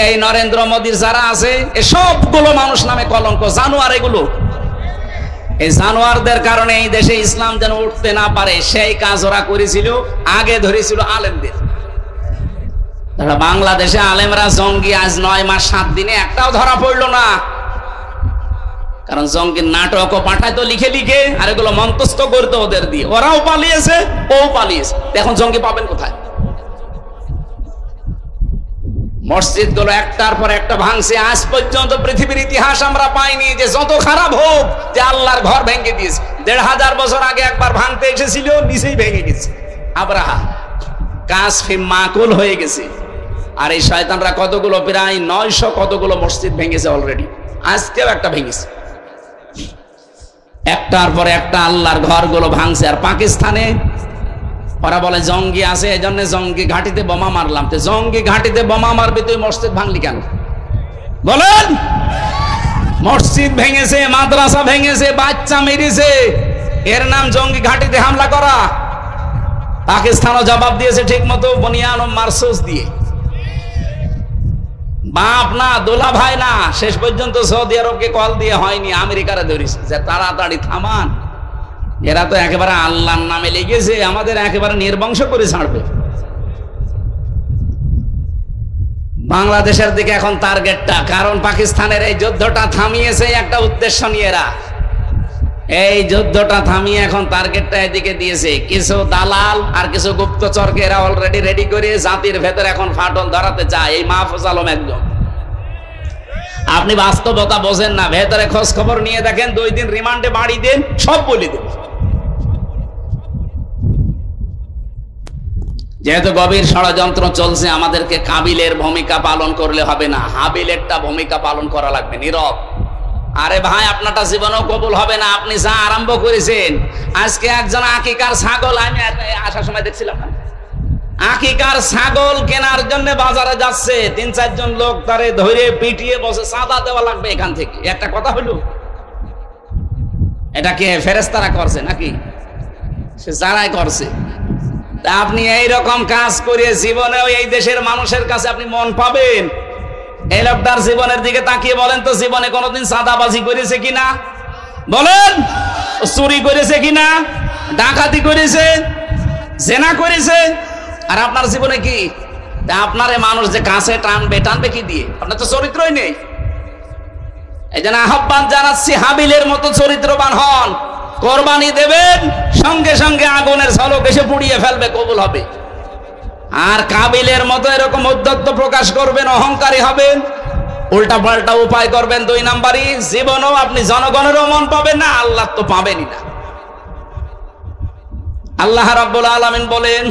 এই নরেন্দ্র মোদীর যারা আছে, এই সবগুলো মানুষ নামে কলঙ্ক, জানোয়ার এগুলো। এই জানোয়ারদের কারণে এই দেশে ইসলাম যেন উঠতে না পারে, সেই কাজ ওরা করেছিল। আগে ধরেছিল আলেমদের। বাংলাদেশে আলেমরা জঙ্গি আজ 9 মাস 7 দিনে একটাও ধরা পড়লো না। কারণ জঙ্গির নাটকও পাঠাইতো লিখে লিখে, আর এগুলো মন্তস্থ করতো ওদের দিয়ে। ওরাও পালিয়েছে, ও পালিয়েছে। এখন জঙ্গি পাবেন কোথায়? মসজিদ গুলো একটার পর একটা ভাঙছে। আজ পর্যন্ত পৃথিবীর ইতিহাস আমরা পাইনি যে যত খারাপ হোক, যে আল্লাহর ঘর ভেঙে দিয়েছে। 1500 বছর আগে একবার ভাঙতে এসেছিল, নিচেই ভেঙে গেছে। আব্রাহা কাসফি মাকুল হয়ে গেছে। আর এই শয়তানরা কতগুলো, প্রায় 900 কতগুলো মসজিদ ভেঙেছে অলরেডি। আজকেও একটা ভেঙেছে। একটার পর একটা আল্লাহর ঘরগুলো ভাঙছে। আর পাকিস্তানে ওরা বলে জঙ্গি আছে, এই জন্য জঙ্গি ঘাটিতে বোমা মারলাম। তো জঙ্গি ঘাটিতে বোমা মারবে, তুই মসজিদ ভাঙলি কেন বলেন? মসজিদ ভেঙেছে, মাদ্রাসা ভেঙেছে, বাচ্চা মেরেছে, এর নাম জঙ্গি ঘাটিতে হামলা করা? পাকিস্তানও জবাব দিয়েছে ঠিক মতো, বনিয়ান ও মারসুস দিয়ে। বাপ না, দোলা ভাই না, শেষ পর্যন্ত সৌদি আরবকে কল দিয়ে হয়নি, আমেরিকারে ধরেছে যে তাড়াতাড়ি থামান, এরা তো একেবারে আল্লাহর নামে লেগেছে, আমাদের একেবারে নির্বংশ করে ছাড়বে। বাংলাদেশের দিকে এখন টার্গেটটা, কারণ পাকিস্তানের এই যুদ্ধটা থামিয়েছে একটা উদ্দেশ্য নিয়ে। এরা এই যুদ্ধটা থামিয়ে এখন টার্গেটটা এদিকে দিয়েছে। কিছু দালাল আর কিছু গুপ্তচরকে এরা অলরেডি রেডি করে জাতির ভেতর এখন ফাটল ধরাতে চায়। এই মাহফুজ আলম একজন। আপনি বাস্তবতা বোঝেন না, ভেতরে খোঁজ খবর নিয়ে দেখেন, 2 দিন রিমান্ডে বাড়ি দেন, সব বলে দেন। যেহেতু গভীর ষড়যন্ত্র চলছে, আমাদেরকে কাবিলের ভূমিকা পালন করলে হবে না, হাবিলেরটা ভূমিকা পালন করা লাগবে, নীরব। আরে ভাই, আপনারটা জীবনেও কবুল হবে না, আপনি যা আরম্ভ করেছেন। আজকে একজন আকিকার ছাগল, আমি আসার সময় দেখছিলাম না, আকিকার ছাগল কেনার জন্য বাজারে যাচ্ছে, 3-4 জন লোক তারে ধরে পিটিয়ে বসে চাঁদা দেওয়া লাগবে এখান থেকে। একটা কথা হলো, এটাকে ফেরেশতারা করছে নাকি? সে যারাই করছে। তা আপনি এইরকম কাজ করে জীবনেও এই দেশের মানুষের কাছে আপনি মন পাবেন? এই লোকটার জীবনের দিকে তাকিয়ে বলেন তো, জীবনে কোনোদিন চাঁদাবাজি করেছে কিনা বলেন? চুরি করেছে কিনা? ডাকাতি করেছে? জেনা করেছে? আর আপনার জীবনে কি? আপনার মানুষ যে কাছে টানবে কি দিয়ে? আপনার তো চরিত্রই নেই। এই জন্য আহ্বান জানাচ্ছি, হাবিলের মতো চরিত্রবান হন, কোরবানি দেবেন, সঙ্গে সঙ্গে আগুনের ঝলক এসে পুড়িয়ে ফেলবে, কবুল হবে। আর কাবিলের মতো এরকম উদ্ধত্ত প্রকাশ করবেন, অহংকারী হবেন, উল্টা পাল্টা উপায় করবেন, 2 নাম্বারই, জীবনেও আপনি জনগণেরও মন পাবেন না, আল্লাহ তো পাবেনই না। আল্লাহ রাব্বুল আলামিন বলেন,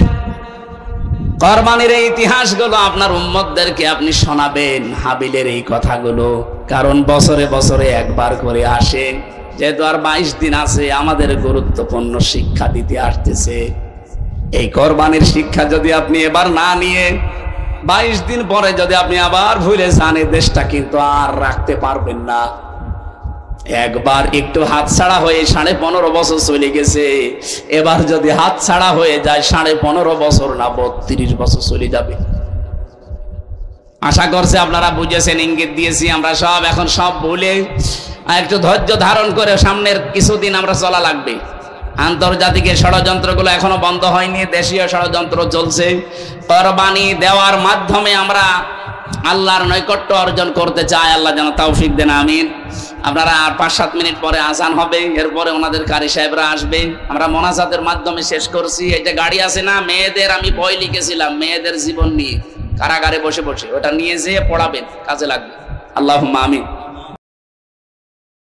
কোরবানির এই ইতিহাসগুলো আপনার উম্মতদেরকে আপনি শোনাবেন, হাবিলের এই কথাগুলো, কারণ বছরে বছরে একবার করে আসে। যেহেতু আর 22 দিন আছে, আমাদের গুরুত্বপূর্ণ শিক্ষা দিতে আসতেছে। এই কোরবানির শিক্ষা যদি আপনি এবার না নিয়ে 22 দিন পরে যদি আপনি আবার ভুলে যান, এই দেশটা কিন্তু আর রাখতে পারবেন না। একবার একটু হাতছাড়া হয়ে 15.5 বছর চলে গেছে, এবার যদি হাতছাড়া হয়ে যায় 15.5 বছর না 32 বছর চলে যাবে। আশা করছি আপনারা বুঝেছেন, ইঙ্গিত দিয়েছি আমরা সব। এখন সব ভুলে একটু ধৈর্য ধারণ করে সামনের কিছুদিন আমরা চলা লাগবে। আন্তর্জাতিক ষড়যন্ত্রগুলো এখনো বন্ধ হয়নি, দেশীয় ষড়যন্ত্র চলছে। কোরবানি দেওয়ার মাধ্যমে আমরা আল্লাহর নৈকট্য অর্জন করতে চাই, আল্লাহ যেন তৌফিক দেন, আমিন। আপনারা আর 5-7 মিনিট পরে আজান হবে, এরপরে ওনাদের কারি সাহেবরা আসবে। আমরা মোনাজাতের মাধ্যমে শেষ করছি। এই যে গাড়ি আছে না, মেয়েদের আমি বই লিখেছিলাম, মেয়েদের জীবন নিয়ে, কারাগারে বসে বসে, ওটা নিয়ে যেয়ে পড়াবেন, কাজে লাগবে। আল্লাহুম্মা আমিন।